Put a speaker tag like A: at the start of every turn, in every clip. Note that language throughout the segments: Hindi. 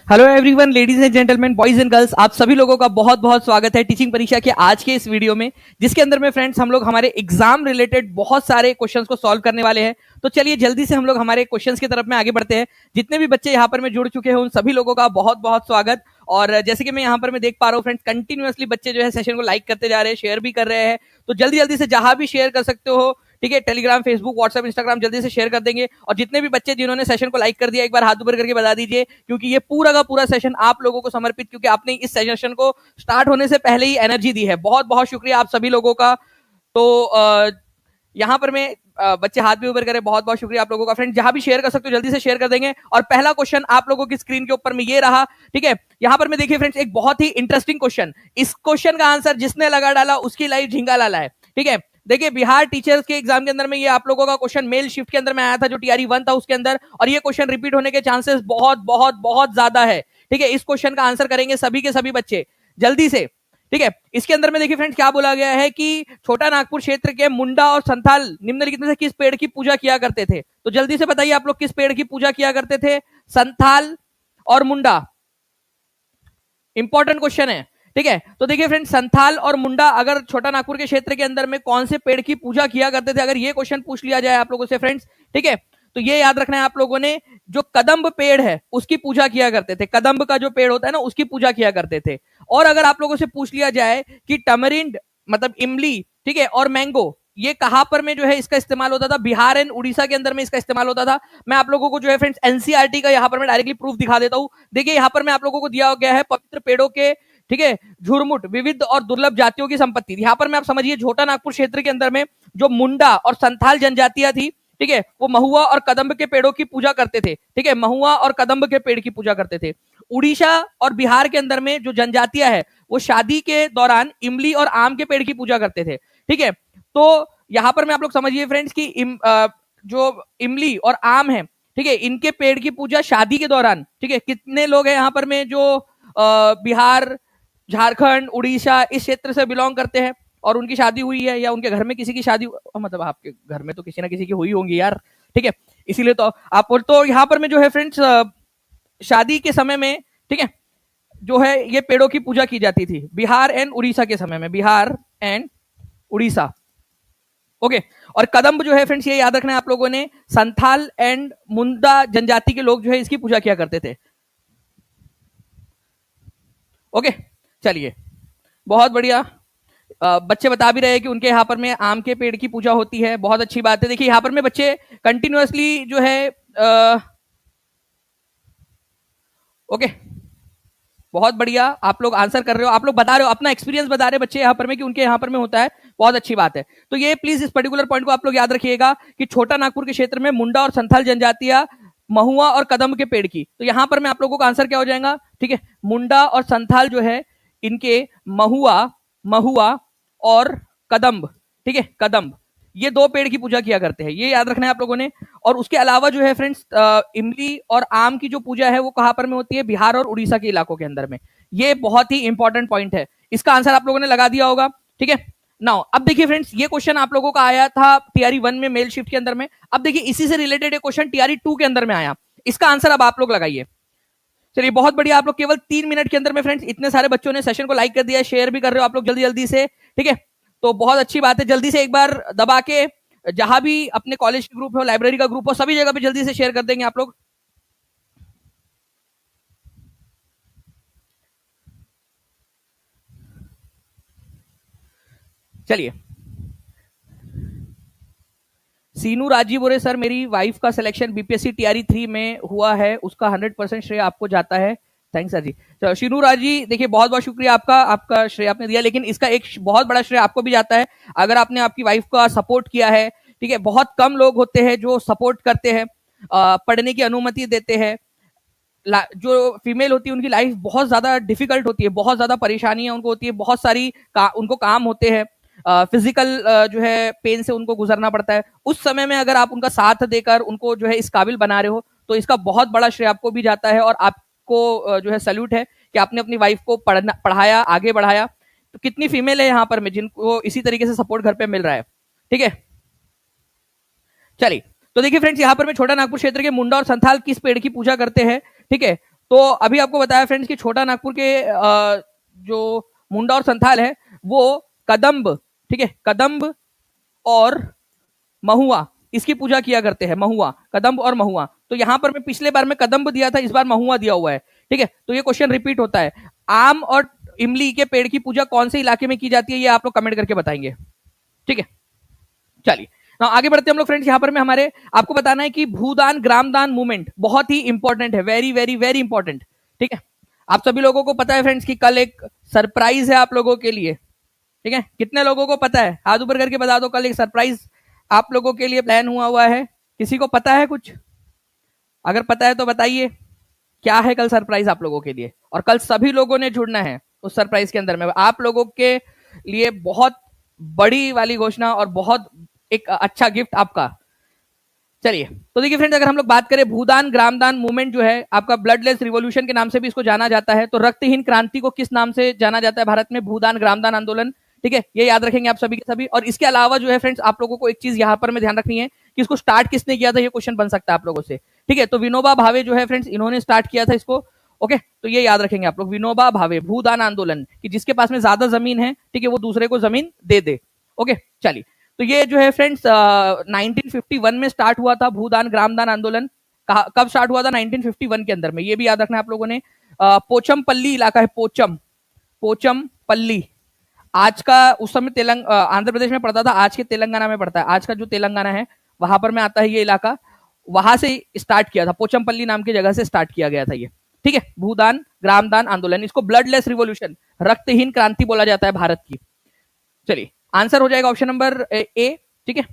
A: Hello everyone, ladies and gentleman, boys and girls, आप सभी लोगों का बहुत बहुत स्वागत है टीचिंग परीक्षा के आज के इस वीडियो में, जिसके अंदर में फ्रेंड्स हम लोग हमारे एग्जाम रिलेटेड बहुत सारे क्वेश्चंस को सॉल्व करने वाले हैं। तो चलिए जल्दी से हम लोग हमारे क्वेश्चंस की तरफ में आगे बढ़ते हैं। जितने भी बच्चे यहाँ पर में जुड़ चुके हैं उन सभी लोगों का बहुत बहुत स्वागत। और जैसे कि मैं यहाँ पर मैं देख पा रहा हूँ फ्रेंड्स, कंटिन्यूअसली बच्चे जो है सेशन को लाइक करते जा रहे हैं, शेयर भी कर रहे हैं। तो जल्दी जल्दी से जहां भी शेयर कर सकते हो, ठीक है, टेलीग्राम, फेसबुक, व्हाट्सएप, इंस्टाग्राम, जल्दी से शेयर कर देंगे। और जितने भी बच्चे जिन्होंने सेशन को लाइक कर दिया, एक बार हाथ ऊपर करके बता दीजिए, क्योंकि ये पूरा का पूरा सेशन आप लोगों को समर्पित, क्योंकि आपने इस सेशन को स्टार्ट होने से पहले ही एनर्जी दी है। बहुत बहुत शुक्रिया आप सभी लोगों का। तो यहाँ पर मैं बच्चे हाथ भी ऊपर करें, बहुत बहुत शुक्रिया आप लोगों का। फ्रेंड जहां भी शेयर कर सकते हो जल्दी से शेयर कर देंगे। और पहला क्वेश्चन आप लोगों की स्क्रीन के ऊपर में ये रहा, ठीक है। यहाँ पर मैं देखिए फ्रेंड्स, एक बहुत ही इंटरेस्टिंग क्वेश्चन, इस क्वेश्चन का आंसर जिसने लगा डाला उसकी लाइफ झिंगा लाला है, ठीक है। देखिए, बिहार टीचर्स के एग्जाम के अंदर में ये आप लोगों का क्वेश्चन मेल शिफ्ट के अंदर में आया था, जो टीआरई 1 था उसके अंदर, और ये क्वेश्चन रिपीट होने के चांसेस बहुत बहुत बहुत ज्यादा है, ठीक है। इस क्वेश्चन का आंसर करेंगे सभी के सभी बच्चे जल्दी से, ठीक है। इसके अंदर में देखिए फ्रेंड्स क्या बोला गया है कि छोटा नागपुर क्षेत्र के मुंडा और संथाल निम्नलिखित में से किस पेड़ की पूजा किया करते थे। तो जल्दी से बताइए आप लोग, किस पेड़ की पूजा किया करते थे? संथाल और मुंडा। इंपॉर्टेंट क्वेश्चन है, ठीक है। तो देखिए फ्रेंड्स, संथाल और मुंडा अगर छोटा नागपुर के क्षेत्र के अंदर में कौन से पेड़ की पूजा किया करते थे, अगर ये क्वेश्चन पूछ लिया जाए आप लोगों से फ्रेंड्स, ठीक है, तो ये याद रखना है आप लोगों ने, जो कदम्ब पेड़ है उसकी पूजा किया करते थे। कदम्ब का जो पेड़ होता है ना, उसकी पूजा किया करते थे। और अगर आप लोगों से पूछ लिया जाए कि टमरिंड मतलब इमली, ठीक है, और मैंगो, ये कहां पर में जो है इसका इस्तेमाल होता था? बिहार एंड उड़ीसा के अंदर में इसका इस्तेमाल होता था। मैं आप लोगों को जो है फ्रेंड्स एनसीईआरटी का यहाँ पर मैं डायरेक्टली प्रूफ दिखा देता हूं। देखिए यहाँ पर मैं आप लोगों को दिया गया है पवित्र पेड़ों के, ठीक है, झुरमुट विविध और दुर्लभ जातियों की संपत्ति। यहाँ पर मैं आप समझिए, छोटा नागपुर क्षेत्र के अंदर में जो मुंडा और संथाल जनजातियां थी, ठीक है, वो महुआ और कदम्ब के पेड़ों की पूजा करते थे, ठीक है, महुआ और कदम्ब के पेड़ की पूजा करते थे। उड़ीसा और बिहार के अंदर में जो जनजातियां है वो शादी के दौरान इमली और आम के पेड़ की पूजा करते थे, ठीक है। तो यहां पर मैं आप लोग समझिए फ्रेंड्स कि जो इमली और आम है, ठीक है, इनके पेड़ की पूजा शादी के दौरान, ठीक है। कितने लोग हैं यहाँ पर में जो बिहार, झारखंड, उड़ीसा इस क्षेत्र से बिलोंग करते हैं और उनकी शादी हुई है, या उनके घर में किसी की शादी, मतलब आपके घर में तो किसी ना किसी की हुई होंगी यार, ठीक है, इसीलिए तो आप, तो यहाँ पर में जो है फ्रेंड्स शादी के समय में, ठीक है, जो है ये पेड़ों की पूजा की जाती थी बिहार एंड उड़ीसा के समय में, बिहार एंड उड़ीसा, ओके। और कदम्ब जो है फ्रेंड्स, ये याद रखना है आप लोगों ने, संथाल एंड मुंडा जनजाति के लोग जो है इसकी पूजा किया करते थे, ओके। चलिए, बहुत बढ़िया। बच्चे बता भी रहे हैं कि उनके यहाँ पर में आम के पेड़ की पूजा होती है, बहुत अच्छी बात है। देखिए यहाँ पर में बच्चे कंटिन्यूअसली जो है ओके, बहुत बढ़िया, आप लोग आंसर कर रहे हो, आप लोग बता रहे हो, अपना एक्सपीरियंस बता रहे हैं बच्चे यहाँ पर में कि उनके यहाँ पर में होता है, बहुत अच्छी बात है। तो ये प्लीज इस पर्टिकुलर पॉइंट को आप लोग याद रखिएगा कि छोटा नागपुर के क्षेत्र में मुंडा और संथाल जनजातियां महुआ और कदम्ब के पेड़ की, तो यहाँ पर मैं आप लोगों का आंसर क्या हो जाएगा, ठीक है, मुंडा और संथाल जो है इनके महुआ महुआ और कदम्ब, ठीक है, कदम्ब, ये दो पेड़ की पूजा किया करते हैं, ये याद रखना है आप लोगों ने। और उसके अलावा जो है फ्रेंड्स, इमली और आम की जो पूजा है वो कहां पर में होती है? बिहार और उड़ीसा के इलाकों के अंदर में। ये बहुत ही इंपॉर्टेंट पॉइंट है, इसका आंसर आप लोगों ने लगा दिया होगा, ठीक है। नाउ अब देखिए फ्रेंड्स, ये क्वेश्चन आप लोगों का आया था टीआरई 1 में मेल शिफ्ट के अंदर में। अब देखिए इसी से रिलेटेड एक क्वेश्चन टीआरई 2 के अंदर में आया, इसका आंसर अब आप लोग लगाइए। चलिए, बहुत बढ़िया, आप लोग केवल 3 मिनट के अंदर में फ्रेंड्स इतने सारे बच्चों ने सेशन को लाइक कर दिया, शेयर भी कर रहे हो आप लोग जल्दी जल्दी से, ठीक है। तो बहुत अच्छी बात है, जल्दी से एक बार दबा के जहां भी अपने कॉलेज के ग्रुप हो, लाइब्रेरी का ग्रुप हो, सभी जगह पे जल्दी से शेयर कर देंगे आप लोग। चलिए, सीनू राजी बोरे, सर मेरी वाइफ का सिलेक्शन बीपीएससी टीआरई 3 में हुआ है, उसका 100% श्रेय आपको जाता है। थैंक्स सर जी। तो सीनू राजी, देखिए बहुत बहुत शुक्रिया आपका, आपका श्रेय आपने दिया, लेकिन इसका एक बहुत बड़ा श्रेय आपको भी जाता है, अगर आपने आपकी वाइफ का सपोर्ट किया है, ठीक है। बहुत कम लोग होते हैं जो सपोर्ट करते हैं, पढ़ने की अनुमति देते हैं। जो फीमेल होती है उनकी लाइफ बहुत ज्यादा डिफिकल्ट होती है, बहुत ज्यादा परेशानियां उनको होती है, बहुत सारी उनको काम होते हैं, फिजिकल जो है पेन से उनको गुजरना पड़ता है। उस समय में अगर आप उनका साथ देकर उनको जो है इस काबिल बना रहे हो, तो इसका बहुत बड़ा श्रेय आपको भी जाता है, और आपको जो है सैल्यूट है कि आपने अपनी वाइफ को पढ़ाया, आगे बढ़ाया। तो कितनी फीमेल है यहाँ पर में जिनको इसी तरीके से सपोर्ट घर पे मिल रहा है, ठीक है। चलिए, तो देखिए फ्रेंड्स, यहाँ पर मैं छोटा नागपुर क्षेत्र के मुंडा और संथाल किस पेड़ की पूजा करते हैं, ठीक है। तो अभी आपको बताया फ्रेंड्स कि छोटा नागपुर के जो मुंडा और संथाल है वो कदम्ब, ठीक है, कदम्ब और महुआ, इसकी पूजा किया करते हैं। महुआ, कदम्ब और महुआ। तो यहां पर मैं पिछले बार में कदम्ब दिया था, इस बार महुआ दिया हुआ है, ठीक है। तो ये क्वेश्चन रिपीट होता है। आम और इमली के पेड़ की पूजा कौन से इलाके में की जाती है, ये आप लोग कमेंट करके बताएंगे, ठीक है। चलिए आगे बढ़ते हम लोग फ्रेंड्स। यहां पर में हमारे आपको बताना है कि भूदान ग्रामदान मूवमेंट बहुत ही इंपॉर्टेंट है, वेरी वेरी वेरी इंपॉर्टेंट, ठीक है। आप सभी लोगों को पता है फ्रेंड्स कि कल एक सरप्राइज है आप लोगों के लिए, ठीक है। कितने लोगों को पता है, हाथ ऊपर करके बता दो। कल एक सरप्राइज आप लोगों के लिए प्लान हुआ है, किसी को पता है कुछ? अगर पता है तो बताइए क्या है कल सरप्राइज आप लोगों के लिए। और कल सभी लोगों ने जुड़ना है उस सरप्राइज के अंदर में। आप लोगों के लिए बहुत बड़ी वाली घोषणा और बहुत एक अच्छा गिफ्ट आपका। चलिए तो देखिए फ्रेंड्स, अगर हम लोग बात करें भूदान ग्रामदान मूवमेंट जो है आपका ब्लडलेस रिवॉल्यूशन के नाम से भी इसको जाना जाता है। तो रक्तहीन क्रांति को किस नाम से जाना जाता है भारत में? भूदान ग्रामदान आंदोलन, ठीक है। ये याद रखेंगे आप सभी के सभी। और इसके अलावा जो है फ्रेंड्स, आप लोगों को एक चीज यहाँ पर में ध्यान रखनी है कि इसको स्टार्ट किसने किया था, ये क्वेश्चन बन सकता है आप लोगों से, ठीक है। तो विनोबा भावे जो है फ्रेंड्स, इन्होंने स्टार्ट किया था इसको, ओके। तो ये याद रखेंगे आप लोग, विनोबा भावे भूदान आंदोलन, कि जिसके पास में ज्यादा जमीन है, ठीक है, वो दूसरे को जमीन दे दे, ओके। चलिए तो ये जो है फ्रेंड्स 1951 में स्टार्ट हुआ था भूदान ग्रामदान आंदोलन। कब स्टार्ट हुआ था? 1951 के अंदर में। ये भी याद रखना है आप लोगों ने। पोचमपल्ली इलाका है, पोचमपल्ली। आज का, उस समय आंध्र प्रदेश में पड़ता था, आज के तेलंगाना में पड़ता है। आज का जो तेलंगाना है वहां पर में आता है ये इलाका, वहां से स्टार्ट किया था, पोचमपल्ली नाम की जगह से स्टार्ट किया गया था ये, ठीक है। भूदान ग्रामदान आंदोलन, इसको ब्लडलेस रिवॉल्यूशन, रक्तहीन क्रांति बोला जाता है भारत की। चलिए आंसर हो जाएगा ऑप्शन नंबर ए, ठीक है।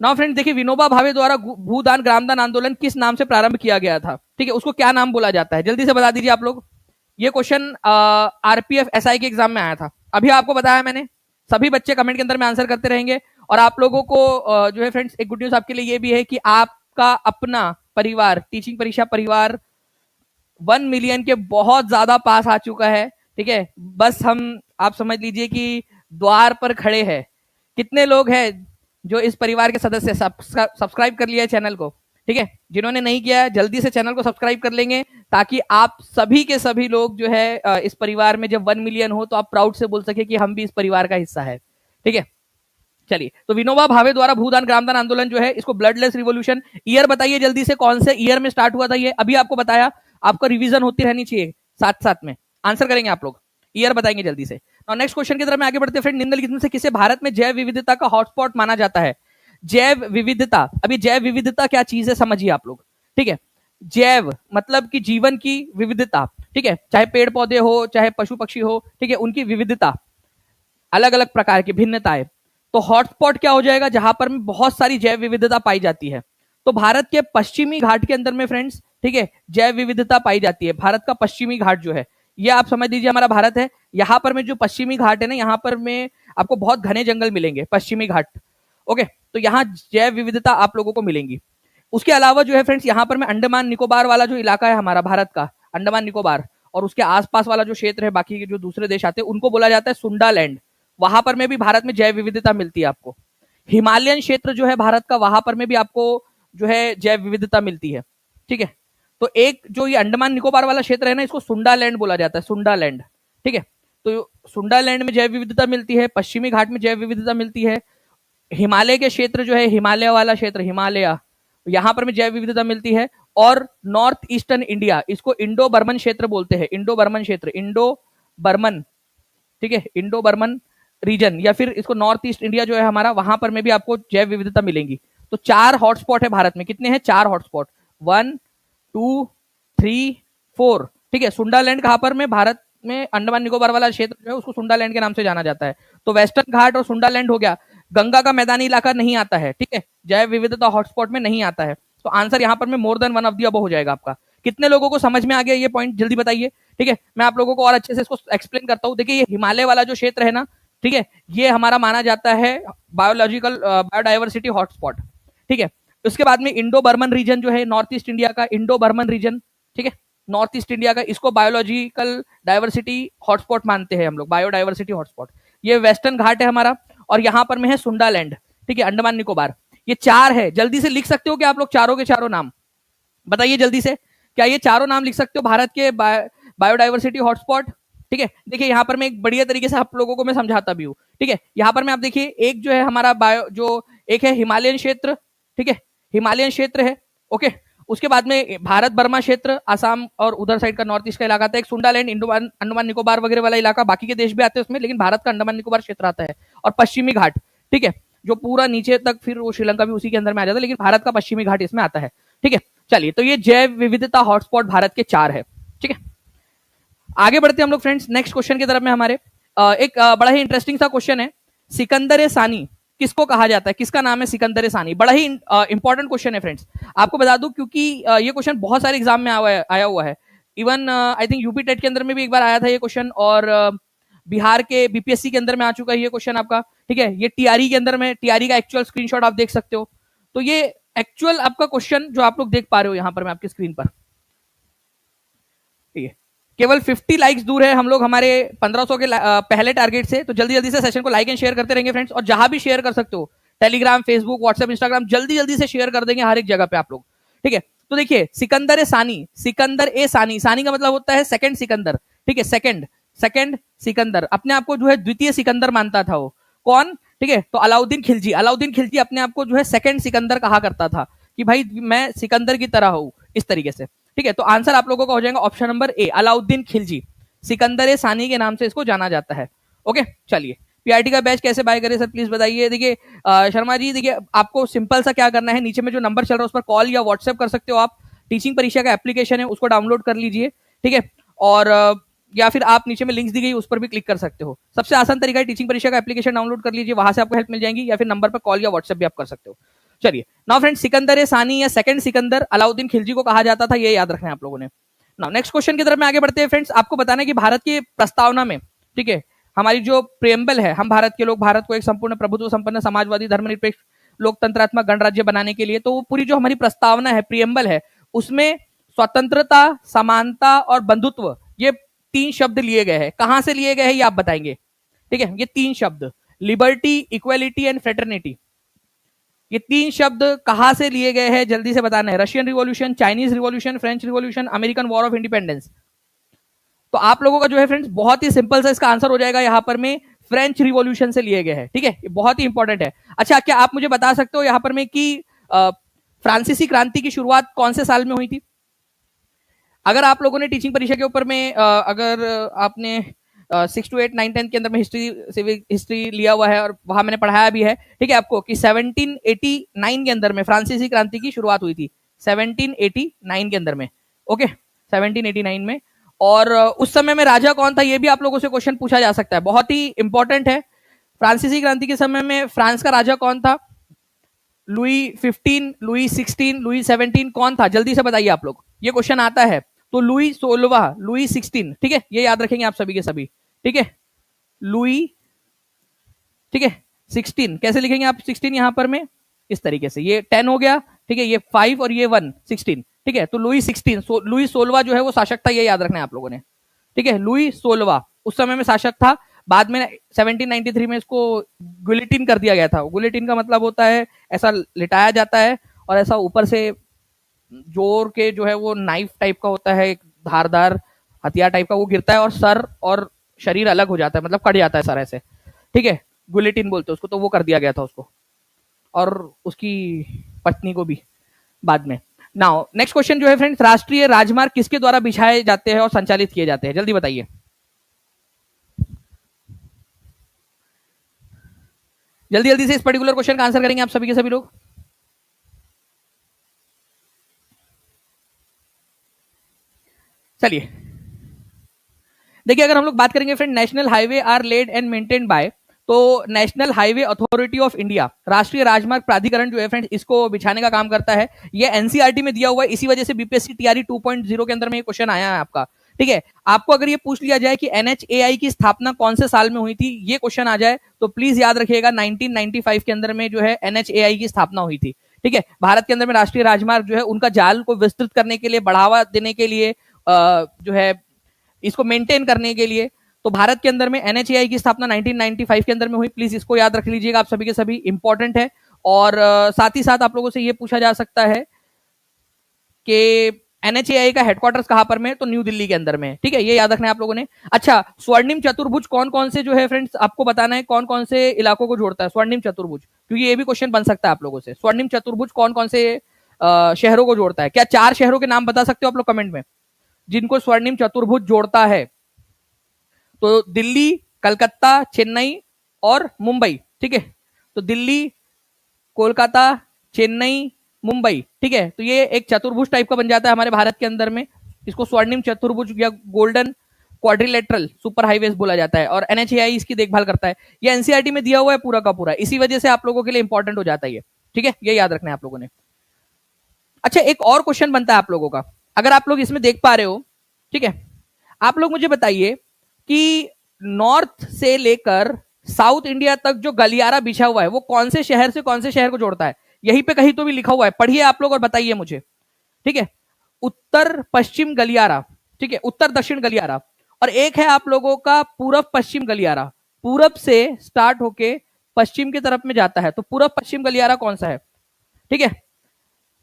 A: नाउ फ्रेंड्स देखिए, विनोबा भावे द्वारा भूदान ग्रामदान आंदोलन किस नाम से प्रारंभ किया गया था, ठीक है, उसको क्या नाम बोला जाता है? जल्दी से बता दीजिए आप लोग। ये क्वेश्चन आरपीएफ एसआई के एग्जाम में आया था, अभी आपको बताया मैंने। सभी बच्चे कमेंट के अंदर में आंसर करते रहेंगे। और आप लोगों को जो है फ्रेंड्स, एक गुड न्यूज आपके लिए ये भी है कि आपका अपना परिवार, टीचिंग परीक्षा परिवार 1 मिलियन के बहुत ज्यादा पास आ चुका है, ठीक है। बस हम, आप समझ लीजिए कि द्वार पर खड़े हैं। कितने लोग हैं जो इस परिवार के सदस्य सब्सक्राइब कर लिया है चैनल को, ठीक है। जिन्होंने नहीं किया है जल्दी से चैनल को सब्सक्राइब कर लेंगे, ताकि आप सभी के सभी लोग जो है इस परिवार में जब 1 मिलियन हो तो आप प्राउड से बोल सके कि हम भी इस परिवार का हिस्सा है, ठीक है। चलिए तो विनोबा भावे द्वारा भूदान ग्रामदान आंदोलन जो है, इसको ब्लडलेस रिवॉल्यूशन, ईयर बताइए जल्दी से, कौन से ईयर में स्टार्ट हुआ था ये? अभी आपको बताया, आपका रिवीजन होती रहनी चाहिए साथ साथ में। आंसर करेंगे आप लोग, ईयर बताएंगे जल्दी से। नेक्स्ट क्वेश्चन की तरफ में आगे बढ़ते हैं फ्रेंड। निम्नलिखित में से किसे भारत में जैव विविधता का हॉटस्पॉट माना जाता है? जैव विविधता, अभी जैव विविधता क्या चीज है समझिए आप लोग, ठीक है। जैव मतलब कि जीवन की विविधता, ठीक है, चाहे पेड़ पौधे हो, चाहे पशु पक्षी हो, ठीक है, उनकी विविधता, अलग अलग प्रकार की भिन्नताएं। तो हॉटस्पॉट क्या हो जाएगा? जहां पर बहुत सारी जैव विविधता पाई जाती है। तो भारत के पश्चिमी घाट के अंदर में फ्रेंड्स, ठीक है, जैव विविधता पाई जाती है। भारत का पश्चिमी घाट जो है, ये आप समझ लीजिए हमारा भारत है। यहाँ पर में जो पश्चिमी घाट है ना, यहाँ पर में आपको बहुत घने जंगल मिलेंगे, पश्चिमी घाट, ओके। तो यहाँ जैव विविधता आप लोगों को मिलेंगी। उसके अलावा जो है फ्रेंड्स, यहाँ पर में अंडमान निकोबार वाला जो इलाका है हमारा भारत का, अंडमान निकोबार और उसके आसपास वाला जो क्षेत्र है, बाकी के जो दूसरे देश आते हैं, उनको बोला जाता है सुंडा लैंड। वहां पर में भी भारत में जैव विविधता मिलती है आपको। हिमालयन क्षेत्र जो है भारत का, वहां पर में भी आपको जो है जैव विविधता मिलती है, ठीक है। तो एक जो ये अंडमान निकोबार वाला क्षेत्र है ना, इसको सुंडा लैंड बोला जाता है, सुंडा लैंड, ठीक है। तो सुंडा लैंड में जैव विविधता मिलती है, पश्चिमी घाट में जैव विविधता मिलती है। हिमालय के क्षेत्र जो है, हिमालय वाला क्षेत्र, हिमालय, यहां पर में जैव विविधता मिलती है। और नॉर्थ ईस्टर्न इंडिया, इसको इंडो बर्मन क्षेत्र बोलते हैं, इंडो बर्मन क्षेत्र, इंडो बर्मन, ठीक है, इंडो बर्मन रीजन, या फिर इसको नॉर्थ ईस्ट इंडिया जो है हमारा, वहां पर में भी आपको जैव विविधता मिलेंगी। तो 4 हॉटस्पॉट है भारत में। कितने हैं? 4 हॉटस्पॉट, 1 2 3 4, ठीक है। सुंडालैंड कहां पर में? भारत में अंडमान निकोबार वाला क्षेत्र जो है उसको सुंडालैंड के नाम से जाना जाता है। तो वेस्टर्न घाट और सुंडालैंड हो गया। गंगा का मैदानी इलाका नहीं आता है, ठीक है, जैव विविधता हॉटस्पॉट में नहीं आता है। तो आंसर यहाँ पर में more than 1 of the above हो जाएगा आपका। कितने लोगों को समझ में आ गया ये पॉइंट? जल्दी बताइए, ठीक है। मैं आप लोगों को और अच्छे से इसको एक्सप्लेन करता हूँ। देखिए ये हिमालय वाला जो क्षेत्र है ना, ठीक है, ये हमारा माना जाता है बायोलॉजिकल बायोडाइवर्सिटी हॉटस्पॉट, ठीक है। उसके बाद में इंडो बर्मन रीजन जो है, नॉर्थ ईस्ट इंडिया का इंडो बर्मन रीजन, ठीक है, नॉर्थ ईस्ट इंडिया का, इसको बायोलॉजिकल डाइवर्सिटी हॉटस्पॉट मानते हैं हम लोग, बायोडाइवर्सिटी हॉटस्पॉट। ये वेस्टर्न घाट है हमारा, और यहां पर में है सुंडालैंड, ठीक है, अंडमान निकोबार। ये 4 है। जल्दी से लिख सकते हो कि आप लोग चारों के चारों नाम बताइए जल्दी से, क्या ये चारों नाम लिख सकते हो भारत के बायोडाइवर्सिटी हॉटस्पॉट? ठीक है, देखिए यहाँ पर मैं एक बढ़िया तरीके से आप लोगों को मैं समझाता भी हूँ। ठीक है, यहाँ पर मैं आप देखिए एक जो है हमारा बायो जो एक है हिमालयन क्षेत्र, ठीक है, हिमालयन क्षेत्र है। ओके, उसके बाद में भारत बर्मा क्षेत्र, आसाम और उधर साइड का नॉर्थ ईस्ट का इलाका था। एक सुंडालैंड, अंडमान निकोबार वगैरह वाला इलाका, बाकी के देश भी आते हैं उसमें, लेकिन भारत का अंडमान निकोबार क्षेत्र आता है। और पश्चिमी घाट, ठीक है, जो पूरा नीचे तक फिर वो श्रीलंका भी उसी के अंदर में आ जाता है, लेकिन भारत का पश्चिमी घाट इसमें आता है। ठीक है, चलिए, तो ये जैव विविधता हॉटस्पॉट भारत के 4 है। ठीक है, आगे बढ़ते हैं हम लोग फ्रेंड्स नेक्स्ट क्वेश्चन की तरफ में। हमारे एक बड़ा ही इंटरेस्टिंग सा क्वेश्चन है, सिकंदर सानी किसको कहा जाता है? किसका नाम है सिकंदर सानी? बड़ा ही इंपॉर्टेंट क्वेश्चन है फ्रेंड्स, आपको बता दूं, क्योंकि ये क्वेश्चन बहुत सारे एग्जाम में आया हुआ है। Even I think UP TET के अंदर में भी एक बार आया था ये क्वेश्चन, और बिहार के बीपीएससी के अंदर में आ चुका है ये क्वेश्चन आपका। ठीक है, ये टीआरई के अंदर में, टीआरई का एक्चुअल स्क्रीनशॉट आप देख सकते हो। तो ये एक्चुअल आपका क्वेश्चन जो आप लोग देख पा रहे हो यहां पर मैं आपकी स्क्रीन पर, ठीक है, केवल 50 लाइक्स दूर है हम लोग हमारे 1500 के पहले टारगेट से। तो जल्दी जल्दी से सेशन को लाइक एंड शेयर करते रहेंगे फ्रेंड्स, और जहां भी शेयर कर सकते हो, टेलीग्राम, फेसबुक, व्हाट्सएप, इंस्टाग्राम, जल्दी जल्दी से शेयर कर देंगे हर एक जगह पे आप लोग। ठीक है, तो देखिए सिकंदर सानी, सिकंदर सानी, सानी का मतलब होता है सेकंड सिकंदर। ठीक है, सेकंड सिकंदर, अपने आप को जो है द्वितीय सिकंदर मानता था वो। कौन? ठीक है, तो अलाउद्दीन खिलजी, अलाउद्दीन खिलजी अपने आप को जो है सेकंड सिकंदर कहा करता था, कि भाई मैं सिकंदर की तरह हूं, इस तरीके से। ठीक है, तो आंसर आप लोगों का हो जाएगा option number A, Alauddin Khilji, Sikandar सानी के नाम से इसको जाना जाता है। ओके, चलिए, पीआरटी का बैच कैसे बाय करें सर, प्लीज बताइए। देखिए शर्मा जी, देखिए आपको सिंपल सा क्या करना है, नीचे में जो नंबर चल रहा है उस पर कॉल या व्हाट्सएप कर सकते हो आप। टीचिंग परीक्षा का एप्लीकेशन है, उसको डाउनलोड कर लीजिए। ठीक है, और या फिर आप नीचे में लिंक्स दी गई उस पर भी क्लिक कर सकते हो। सबसे आसान तरीका है टीचिंग परीक्षा का एप्लीकेशन डाउनलोड कर लीजिए, वहां से आपको हेल्प मिल जाएगी, या फिर नंबर पर कॉल या व्हाट्सएप भी आप कर सकते हो। चलिए, नाउ फ्रेंड्स, सिकंदर सानी या सेकंड सिकंदर अलाउद्दीन खिलजी को कहा जाता था, ये याद रखना है आप लोगों ने। नाउ नेक्स्ट क्वेश्चन की तरफ में आगे बढ़ते हैं फ्रेंड्स। आपको बताना है कि भारत की प्रस्तावना में, ठीक है, हमारी जो प्रियम्बल है, हम भारत के लोग भारत को एक संपूर्ण प्रभुत्व संपन्न समाजवादी धर्मनिरपेक्ष लोकतंत्रात्मक गणराज्य बनाने के लिए, तो वो पूरी जो हमारी प्रस्तावना है, प्रियम्बल है, उसमें स्वतंत्रता, समानता और बंधुत्व, ये 3 शब्द लिए गए हैं। कहां से लिए गए हैं ये आप बताएंगे। ठीक है, ये 3 शब्द, लिबर्टी, इक्वेलिटी एंड फ्रेटर्निटी, ये 3 शब्द कहां से लिए गए हैं जल्दी से बताना है। Russian revolution, Chinese revolution, French revolution, American war of independence. तो आप लोगों का जो है फ्रेंड्स बहुत ही सिंपल सा इसका आंसर हो जाएगा यहां पर में, फ्रेंच रिवॉल्यूशन से लिए गए हैं। ठीक है, ये बहुत ही इंपॉर्टेंट है। अच्छा, क्या आप मुझे बता सकते हो यहां पर में कि फ्रांसीसी क्रांति की शुरुआत कौन से साल में हुई थी? अगर आप लोगों ने टीचिंग परीक्षा के ऊपर में अगर आपने 6 to 8 9 10 के अंदर में सिविक हिस्ट्री लिया हुआ है, और वहां मैंने पढ़ाया भी है, ठीक है, आपको कि 1789 के अंदर में फ्रांसीसी क्रांति की शुरुआत हुई थी, 1789 के अंदर में। ओके, 1789 में। और उस समय में राजा कौन था, ये भी आप लोगों से क्वेश्चन पूछा जा सकता है, बहुत ही इंपॉर्टेंट है। फ्रांसीसी क्रांति के समय में फ्रांस का राजा कौन था? लुई 15, लुई 16, लुई 17, कौन था? जल्दी से बताइए आप लोग, ये क्वेश्चन आता है। तो लुई 16, लुई 16, ठीक है, ये याद रखेंगे आप सभी के सभी। ठीक है, लुई, ठीक है, 16 कैसे लिखेंगे आप? 16 यहां पर में इस तरीके से, ये 10 हो गया, ठीक है, ये 5 और ये 1, 16। ठीक है, तो लुई 16, लुई 16 जो है वो शासक था, ये याद रखना है आप लोगों ने। ठीक है, लुई 16 उस समय में शासक था। बाद में 1793 में इसको गुलिटिन कर दिया गया था। गुलिटिन का मतलब होता है ऐसा लिटाया जाता है, और ऐसा ऊपर से जोर के जो है वो नाइफ टाइप का होता है, एक धारदार हथियार टाइप का, वो गिरता है और सर और शरीर अलग हो जाता है, मतलब कट जाता है सर ऐसे। ठीक है, गुलिटिन बोलते हैं उसको। तो वो कर दिया गया था उसको, और उसकी पत्नी को भी बाद में। नाउ नेक्स्ट क्वेश्चन जो है फ्रेंड्स, राष्ट्रीय राजमार्ग किसके द्वारा बिछाए जाते हैं और संचालित किए जाते हैं? जल्दी बताइए। जल्दी जल्दी से इस पर्टिकुलर क्वेश्चन का आंसर करेंगे आप सभी के सभी लोग। चलिए, देखिए, अगर हम लोग बात करेंगे friend, national highway are laid and maintained by, तो national highway authority of India, राष्ट्रीय राजमार्ग प्राधिकरण जो है फ्रेंड्स, इसको बिछाने का काम करता है। ये एनसीईआरटी में दिया हुआ है, इसी वजह से बीपीएससी टीआरई 2.0 के अंदर में ये क्वेश्चन आया है आपका। ठीक है, आपको अगर ये पूछ लिया जाए कि एनएचएआई की स्थापना कौन से साल में हुई थी, ये क्वेश्चन आ जाए, तो प्लीज याद रखिएगा 1995 के अंदर में जो है एनएचएआई की स्थापना हुई थी। ठीक है, भारत के अंदर में राष्ट्रीय राजमार्ग जो है उनका जाल को विस्तृत करने के लिए, बढ़ावा देने के लिए, जो है इसको मेंटेन करने के लिए, तो भारत के अंदर में एनएचएआई की स्थापना 1995 के अंदर में हुई। प्लीज इसको याद रख लीजिएगा आप सभी के सभी, इंपॉर्टेंट है। और साथ ही साथ आप लोगों से ये पूछा जा सकता है कि एनएचएआई का हेडक्वार्टर्स कहां पर में, तो न्यू दिल्ली के अंदर में, ठीक है, ये याद रखना है आप लोगों ने। अच्छा, स्वर्णिम चतुर्भुज कौन कौन से जो है फ्रेंड्स आपको बताना है, कौन कौन से इलाकों को जोड़ता है स्वर्णिम चतुर्भुज, क्योंकि ये भी क्वेश्चन बन सकता है आप लोगों से। स्वर्णिम चतुर्भुज कौन कौन से शहरों को जोड़ता है? क्या 4 शहरों के नाम बता सकते हो आप लोग कमेंट में जिनको स्वर्णिम चतुर्भुज जोड़ता है? तो दिल्ली, कलकत्ता, चेन्नई और मुंबई, ठीक है। तो दिल्ली, कोलकाता, चेन्नई, मुंबई, ठीक है। तो ये एक चतुर्भुज टाइप का बन जाता है हमारे भारत के अंदर में। इसको स्वर्णिम चतुर्भुज या गोल्डन क्वाड्रिलेटरल सुपर हाईवेज बोला जाता है और एनएचएआई इसकी देखभाल करता है। ये एनसीईआरटी में दिया हुआ है पूरा का पूरा, इसी वजह से आप लोगों के लिए इंपॉर्टेंट हो जाता है ये, ठीक है, ये याद रखना है आप लोगों ने। अच्छा, एक और क्वेश्चन बनता है आप लोगों का, अगर आप लोग इसमें देख पा रहे हो, ठीक है, आप लोग मुझे बताइए कि नॉर्थ से लेकर साउथ इंडिया तक जो गलियारा बिछा हुआ है वो कौन से शहर से कौन से शहर को जोड़ता है? यहीं पे कहीं तो भी लिखा हुआ है, पढ़िए आप लोग और बताइए मुझे, ठीक है। उत्तर पश्चिम गलियारा, ठीक है, उत्तर दक्षिण गलियारा, और एक है आप लोगों का पूरब पश्चिम गलियारा, पूरब से स्टार्ट होके पश्चिम की तरफ में जाता है, तो पूरब पश्चिम गलियारा कौन सा है, ठीक है।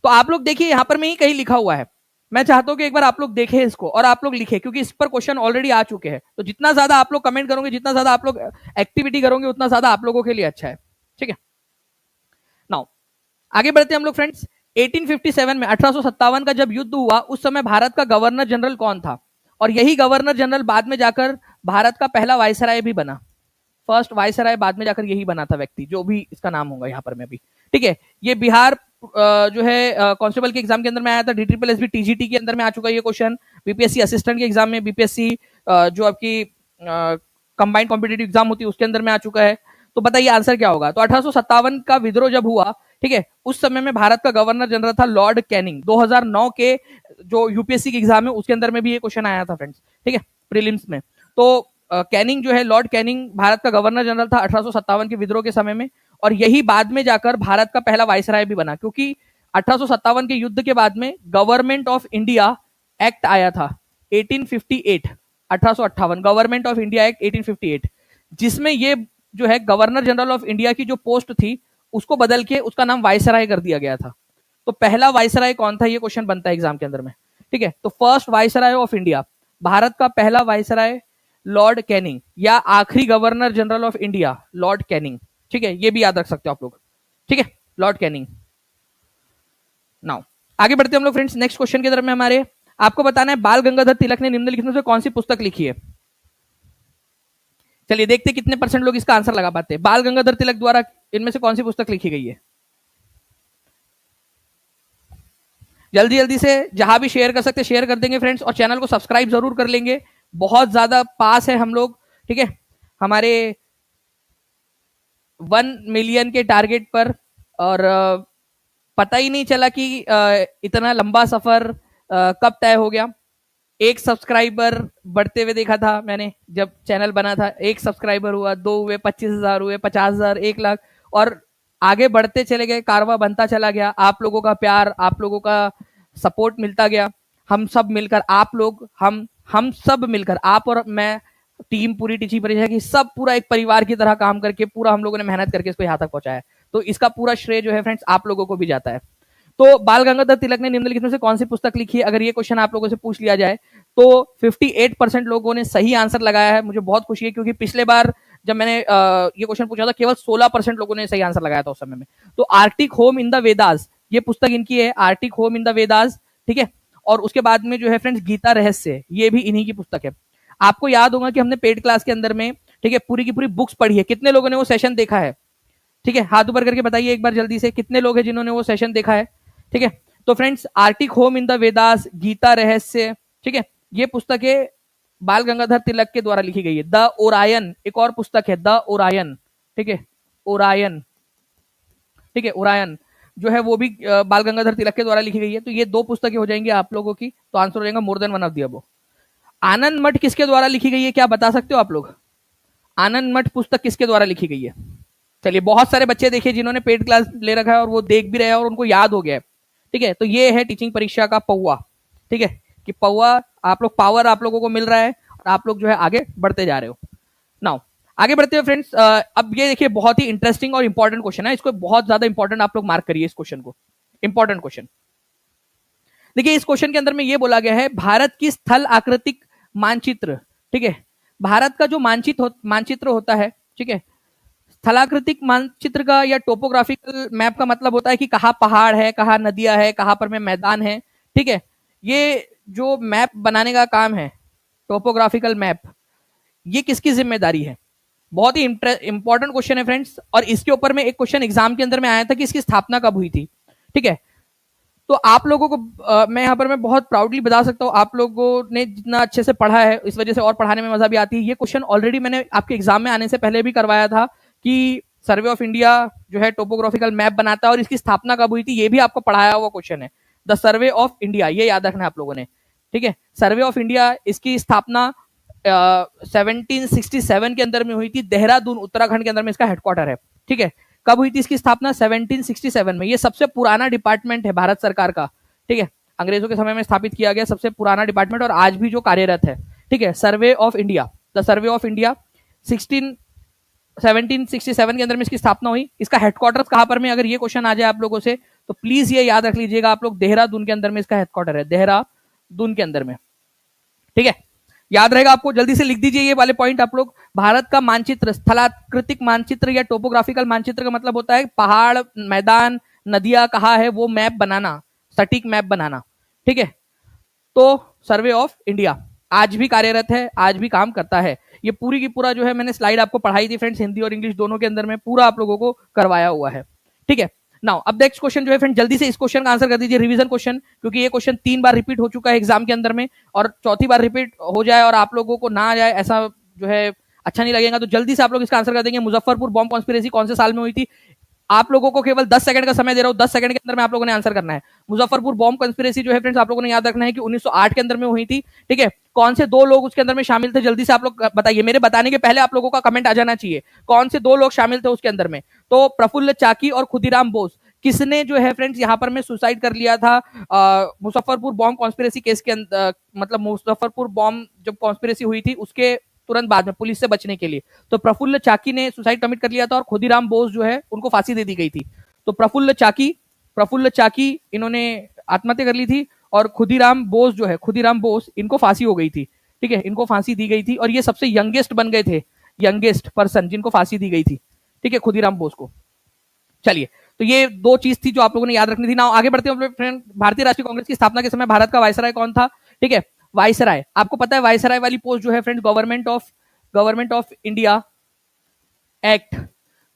A: तो आप लोग देखिए यहां पर में ही कहीं लिखा हुआ है, मैं चाहता हूं कि एक बार आप लोग देखें इसको और आप लोग लिखें, क्योंकि इस पर क्वेश्चन ऑलरेडी आ चुके हैं। तो जितना ज्यादा आप लोग कमेंट करोगे, जितना ज्यादा आप लोग एक्टिविटी करोगे, उतना ज्यादा आप लोगों के लिए अच्छा है, ठीक है। नाउ आगे बढ़ते हैं हम लोग फ्रेंड्स। 1857 में 1857 का जब युद्ध हुआ, उस समय भारत का गवर्नर जनरल कौन था? और यही गवर्नर जनरल बाद में जाकर भारत का पहला वायसराय भी बना, फर्स्ट वायसराय बाद में जाकर यही बना था व्यक्ति, जो भी इसका नाम होगा यहाँ पर में भी, ठीक है। ये बिहार जो है कांस्टेबल के एग्जाम के अंदर में आया था, DSSB TGT के अंदर में आ चुका है ये क्वेश्चन, बीपीएससी असिस्टेंट के एग्जाम में, बीपीएससी जो आपकी कंबाइंड कॉम्पिटेटिव एग्जाम होती है उसके अंदर में आ चुका है। तो बताइए आंसर क्या होगा? तो 1857 का विद्रोह जब हुआ, ठीक है, उस समय में भारत का गवर्नर जनरल था लॉर्ड कैनिंग। 2009 के जो यूपीएससी के एग्जाम है उसके अंदर में भी ये क्वेश्चन आया था फ्रेंड्स, ठीक है, प्रीलिम्स में। तो कैनिंग जो है, लॉर्ड कैनिंग भारत का गवर्नर जनरल था 1857 के विद्रोह के समय में, और यही बाद में जाकर भारत का पहला वायसराय भी बना, क्योंकि 1857 के युद्ध के बाद में गवर्नमेंट ऑफ इंडिया एक्ट आया था 1858, 1858 गवर्नमेंट ऑफ इंडिया एक्ट 1858, जिसमें ये जो है गवर्नर जनरल ऑफ इंडिया की जो पोस्ट थी उसको बदल के उसका नाम वायसराय कर दिया गया था। तो पहला वायसराय कौन था, ये क्वेश्चन बनता है एग्जाम के अंदर में, ठीक है। तो first viceroy of India, Bharat का पहला वायसराय लॉर्ड कैनिंग, या आखिरी governor general of India Lord Canning, ठीक है, ये भी याद रख सकते हो आप लोग, ठीक है, लॉर्ड कैनिंग। नाउ आगे बढ़ते हैं हम लोग फ्रेंड्स नेक्स्ट क्वेश्चन की तरफ में हमारे। आपको बताना है बाल गंगाधर तिलक ने निम्नलिखित में से कौन सी पुस्तक लिखी है? चलिए देखते हैं कितने परसेंट लोग इसका आंसर लगा पाते हैं। बाल गंगाधर तिलक द्वारा इनमें से कौन सी पुस्तक लिखी गई है? जल्दी जल्दी से, जहां भी शेयर कर सकते शेयर कर देंगे फ्रेंड्स, और चैनल को सब्सक्राइब जरूर कर लेंगे, बहुत ज्यादा पास है हम लोग, ठीक है, हमारे 1 मिलियन के टारगेट पर। और पता ही नहीं चला कि इतना लंबा सफर कब तय हो गया। एक सब्सक्राइबर बढ़ते हुए देखा था मैंने जब चैनल बना था, एक सब्सक्राइबर हुआ, 2 हुए, 25,000 हुए, 50,000, 1 लाख, और आगे बढ़ते चले गए, कारवा बनता चला गया। आप लोगों का प्यार, आप लोगों का सपोर्ट मिलता गया। हम सब मिलकर, आप लोग, हम सब मिलकर, आप और मैं, टीम पूरी टीची परीक्षा की, सब पूरा एक परिवार की तरह काम करके पूरा हम लोगों ने मेहनत करके इसको यहाँ तक पहुंचाया। तो इसका पूरा श्रेय जो है फ्रेंड्स आप लोगों को भी जाता है। तो बाल गंगाधर तिलक ने निम्नलिखित में से कौन सी पुस्तक लिखी है? अगर ये क्वेश्चन आप लोगों से पूछ लिया जाए तो 58% लोगों ने सही आंसर लगाया है। मुझे बहुत खुशी है, क्योंकि पिछले बार जब मैंने ये क्वेश्चन पूछा था केवल 16% लोगों ने सही आंसर लगाया था उस समय में। तो Arctic home in the Vedas, ये पुस्तक इनकी है, Arctic home in the Vedas, ठीक है। और उसके बाद में जो है फ्रेंड्स गीता रहस्य, ये भी इन्हीं की पुस्तक है। आपको याद होगा कि हमने पेड क्लास के अंदर में, ठीक है, पूरी की पूरी बुक्स पढ़ी है। कितने लोगों ने वो सेशन देखा है? ठीक है, हाथ ऊपर करके बताइए एक बार जल्दी से, कितने लोग हैं जिन्होंने वो सेशन देखा है? ठीक है, तो friends Arctic home in the Vedas, Gita Rahasya, ठीक है, ये पुस्तकें बाल गंगाधर तिलक के द्वारा लिखी गई है। द ओरायन एक और पुस्तक है, द ओरायन, ठीक है, ओरायन, ठीक है, ओरायन जो है वो भी बाल गंगाधर तिलक के द्वारा लिखी गई है। तो ये 2 पुस्तकें हो जाएंगी आप लोगों की, तो आंसर हो जाएगा more than one of the above. Anand Math किसके द्वारा लिखी गई है, क्या बता सकते हो आप लोग? आनंद मठ पुस्तक किसके द्वारा लिखी गई है? चलिए, बहुत सारे बच्चे देखिए जिन्होंने पेड क्लास ले रखा है और वो देख भी रहे हैं और उनको याद हो गया है, ठीक है। तो ये है टीचिंग परीक्षा का पौवा, ठीक है, कि पौवा आप लोग, पावर आप लोगों को मिल रहा है और आप लोग जो है आगे बढ़ते जा रहे हो। नाउ आगे बढ़ते हुए फ्रेंड्स, अब ये देखिए बहुत ही इंटरेस्टिंग और इंपॉर्टेंट क्वेश्चन है, इसको बहुत ज्यादा इंपॉर्टेंट आप लोग मार्क करिए इस क्वेश्चन को, इंपॉर्टेंट क्वेश्चन। देखिए इस क्वेश्चन के अंदर में ये बोला गया है भारत की स्थल आकृतिक मानचित्र, ठीक है, भारत का जो मानचित्र होता है, ठीक है, स्थलाकृतिक मानचित्र का या टोपोग्राफिकल मैप का मतलब होता है कि कहाँ पहाड़ है, कहाँ नदियां है, कहाँ पर में मैदान है, ठीक है। ये जो मैप बनाने का काम है, टोपोग्राफिकल मैप, ये किसकी जिम्मेदारी है? बहुत ही इंपॉर्टेंट क्वेश्चन है फ्रेंड्स, और इसके ऊपर में एक क्वेश्चन एग्जाम के अंदर में आया था कि इसकी स्थापना कब हुई थी, ठीक है। तो आप लोगों को मैं यहाँ पर मैं बहुत प्राउडली बता सकता हूँ, आप लोगों ने जितना अच्छे से पढ़ा है इस वजह से और पढ़ाने में मजा भी आती है। ये क्वेश्चन ऑलरेडी मैंने आपके एग्जाम में आने से पहले भी करवाया था कि सर्वे ऑफ इंडिया जो है टोपोग्राफिकल मैप बनाता है और इसकी स्थापना कब हुई थी, ये भी आपको पढ़ाया हुआ क्वेश्चन है। द सर्वे ऑफ इंडिया, ये याद रखना है आप लोगों ने, ठीक है। सर्वे ऑफ इंडिया, इसकी स्थापना 1767 के अंदर में हुई थी, देहरादून उत्तराखंड के अंदर में इसका हेडक्वार्टर है, ठीक है। कब हुई थी इसकी स्थापना? 1767 में। ये सबसे पुराना डिपार्टमेंट है भारत सरकार का, ठीक है, अंग्रेजों के समय में स्थापित किया गया सबसे पुराना डिपार्टमेंट और आज भी जो कार्यरत है, ठीक है। Survey of India, the survey of India 1767 के अंदर में इसकी स्थापना हुई। इसका हेडक्वार्टर्स कहां पर में, अगर ये क्वेश्चन आ जाए आप लोगों से तो प्लीज ये याद रख लीजिएगा आप लोग, देहरादून के अंदर में इसका हेडक्वार्टर है, देहरादून के अंदर में, ठीक है। याद रहेगा आपको, जल्दी से लिख दीजिए ये वाले पॉइंट आप लोग। भारत का मानचित्र, स्थलाकृतिक मानचित्र या टोपोग्राफिकल मानचित्र का मतलब होता है पहाड़, मैदान, नदियां कहाँ है वो मैप बनाना, सटीक मैप बनाना, ठीक है। तो सर्वे ऑफ इंडिया आज भी कार्यरत है, आज भी काम करता है। ये पूरी की पूरा जो है मैंने स्लाइड आपको पढ़ाई थी फ्रेंड्स, हिंदी और इंग्लिश दोनों के अंदर में पूरा आप लोगों को करवाया हुआ है, ठीक है। नाउ अब नेक्स्ट क्वेश्चन जो है फ्रेंड, जल्दी से इस क्वेश्चन का आंसर कर दीजिए, रिवीजन क्वेश्चन, क्योंकि ये क्वेश्चन 3 बार रिपीट हो चुका है एग्जाम के अंदर में, और चौथी बार रिपीट हो जाए और आप लोगों को ना आ जाए ऐसा जो है अच्छा नहीं लगेगा। तो जल्दी से आप लोग इसका आंसर कर देंगे। मुजफ्फरपुर बॉम्ब कॉन्स्पिरेसी कौन से साल में हुई थी? आप लोगों को केवल 10 सेकंड का समय दे रहा हूं, 10 सेकंड के अंदर में आप लोगों ने आंसर करना है। मुजफ्फरपुर बॉम्ब कॉन्स्पिरेसी जो है फ्रेंड्स आप लोगों ने याद रखना है कि 1908 के अंदर में हुई थी, ठीक है। कौन से 2 लोग उसके अंदर में शामिल थे? जल्दी से आप लोग बताइए, मेरे बताने के पहले आप लोगों का कमेंट आ जाना चाहिए, कौन से 2 लोग शामिल थे उसके अंदर में? तो प्रफुल्ल चाकी और खुदीराम बोस। किसने जो है फ्रेंड्स यहाँ पर में सुसाइड कर लिया था मुजफ्फरपुर बॉम्ब कॉन्स्पिरेसी केस के अंदर, मतलब मुजफ्फरपुर बॉम्ब जब कॉन्स्पिरेसी हुई थी उसके तुरंत बाद में पुलिस से बचने के लिए। तो प्रफुल्ल चाकी ने सुसाइड कमिट कर लिया था और खुदीराम बोस जो है उनको फांसी दे दी गई थी। तो प्रफुल्ल चाकी इन्होंने आत्महत्या कर ली थी और खुदीराम बोस जो है, खुदीराम बोस, इनको फांसी हो गई थी, ठीक है, इनको फांसी दी गई थी और ये सबसे यंगेस्ट बन गए थे, यंगेस्ट पर्सन जिनको फांसी दी गई थी, ठीक है, खुदीराम बोस को। चलिए, तो ये 2 चीज थी जो आप लोगों ने याद रखनी थी ना। आगे बढ़ते हैं फ्रेंड। भारतीय राष्ट्रीय कांग्रेस की स्थापना के समय भारत का वायसराय कौन था? ठीक है, वायसराय, आपको पता है वायसराय वाली पोस्ट जो है friend government of India act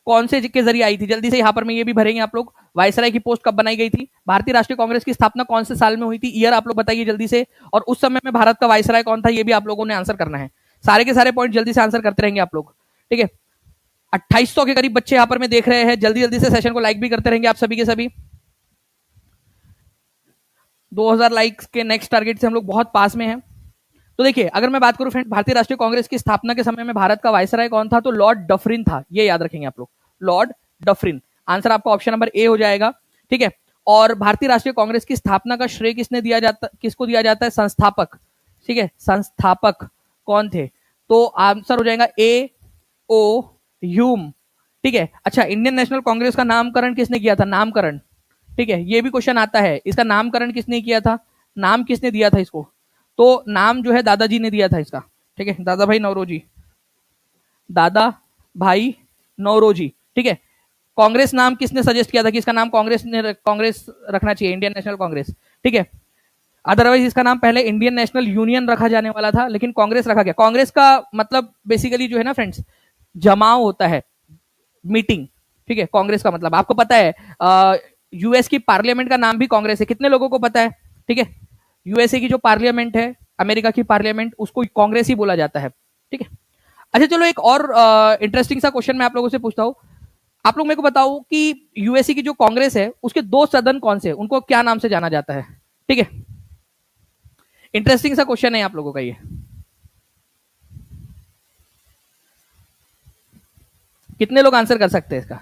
A: कौन से के जरिए आई थी? जल्दी से यहां पर मैं ये भी भरेंगे आप लोग। वायसराय की पोस्ट कब बनाई गई थी? भारतीय राष्ट्रीय कांग्रेस की स्थापना कौन से साल में हुई थी? ईयर आप लोग बताइए जल्दी से। और उस समय में भारत का वायसराय कौन था? ये भी आप लोगों ने आंसर करना है। सारे के सारे पॉइंट जल्दी से आंसर करते रहेंगे आप लोग, ठीक है। 2800 के करीब बच्चे यहां पर में देख रहे हैं, जल्दी जल्दी से सेशन को लाइक भी करते रहेंगे आप सभी के सभी। 2000 लाइक्स के नेक्स्ट टारगेट से हम लोग बहुत पास में हैं। तो देखिए, अगर मैं बात करूं फ्रेंड, भारतीय राष्ट्रीय कांग्रेस की स्थापना के समय में भारत का वायसराय कौन था? तो लॉर्ड डफरिन था, ये याद रखेंगे आप लोग, लॉर्ड डफरिन। आंसर आपका ऑप्शन नंबर ए हो जाएगा, ठीक है। और भारतीय राष्ट्रीय कांग्रेस की स्थापना का श्रेय किसको दिया जाता है? संस्थापक, ठीक है, संस्थापक कौन थे? तो आंसर हो जाएगा ए ओ ह्यूम, ठीक है। अच्छा, इंडियन नेशनल कांग्रेस का नामकरण किसने किया था? नामकरण, ठीक है, ये भी क्वेश्चन आता है, इसका नामकरण किसने किया था? नाम किसने दिया था इसको? तो नाम जो है दादाजी ने दिया था इसका, ठीक है, दादा भाई नौरोजी, दादा भाई नौरोजी, ठीक है। कांग्रेस नाम किसने सजेस्ट किया था कि इसका नाम कांग्रेस रखना चाहिए, इंडियन नेशनल कांग्रेस, ठीक है। अदरवाइज इसका नाम पहले इंडियन नेशनल यूनियन रखा जाने वाला था, लेकिन कांग्रेस रखा गया। कांग्रेस का मतलब बेसिकली जो है ना फ्रेंड्स, जमाव होता है, मीटिंग, ठीक है। कांग्रेस का मतलब आपको पता है, यूएस की पार्लियामेंट का नाम भी कांग्रेस है, कितने लोगों को पता है? ठीक है, यूएसए की जो पार्लियामेंट है, अमेरिका की पार्लियामेंट, उसको कांग्रेस ही बोला जाता है, ठीक है। अच्छा चलो, एक और इंटरेस्टिंग सा क्वेश्चन मैं आप लोगों से पूछता हूं। आप लोग मेरे को बताओ कि यूएसए की जो कांग्रेस है उसके 2 सदन कौन से, उनको क्या नाम से जाना जाता है? ठीक है, इंटरेस्टिंग सा क्वेश्चन है आप लोगों का ये। कितने लोग आंसर कर सकते हैं इसका?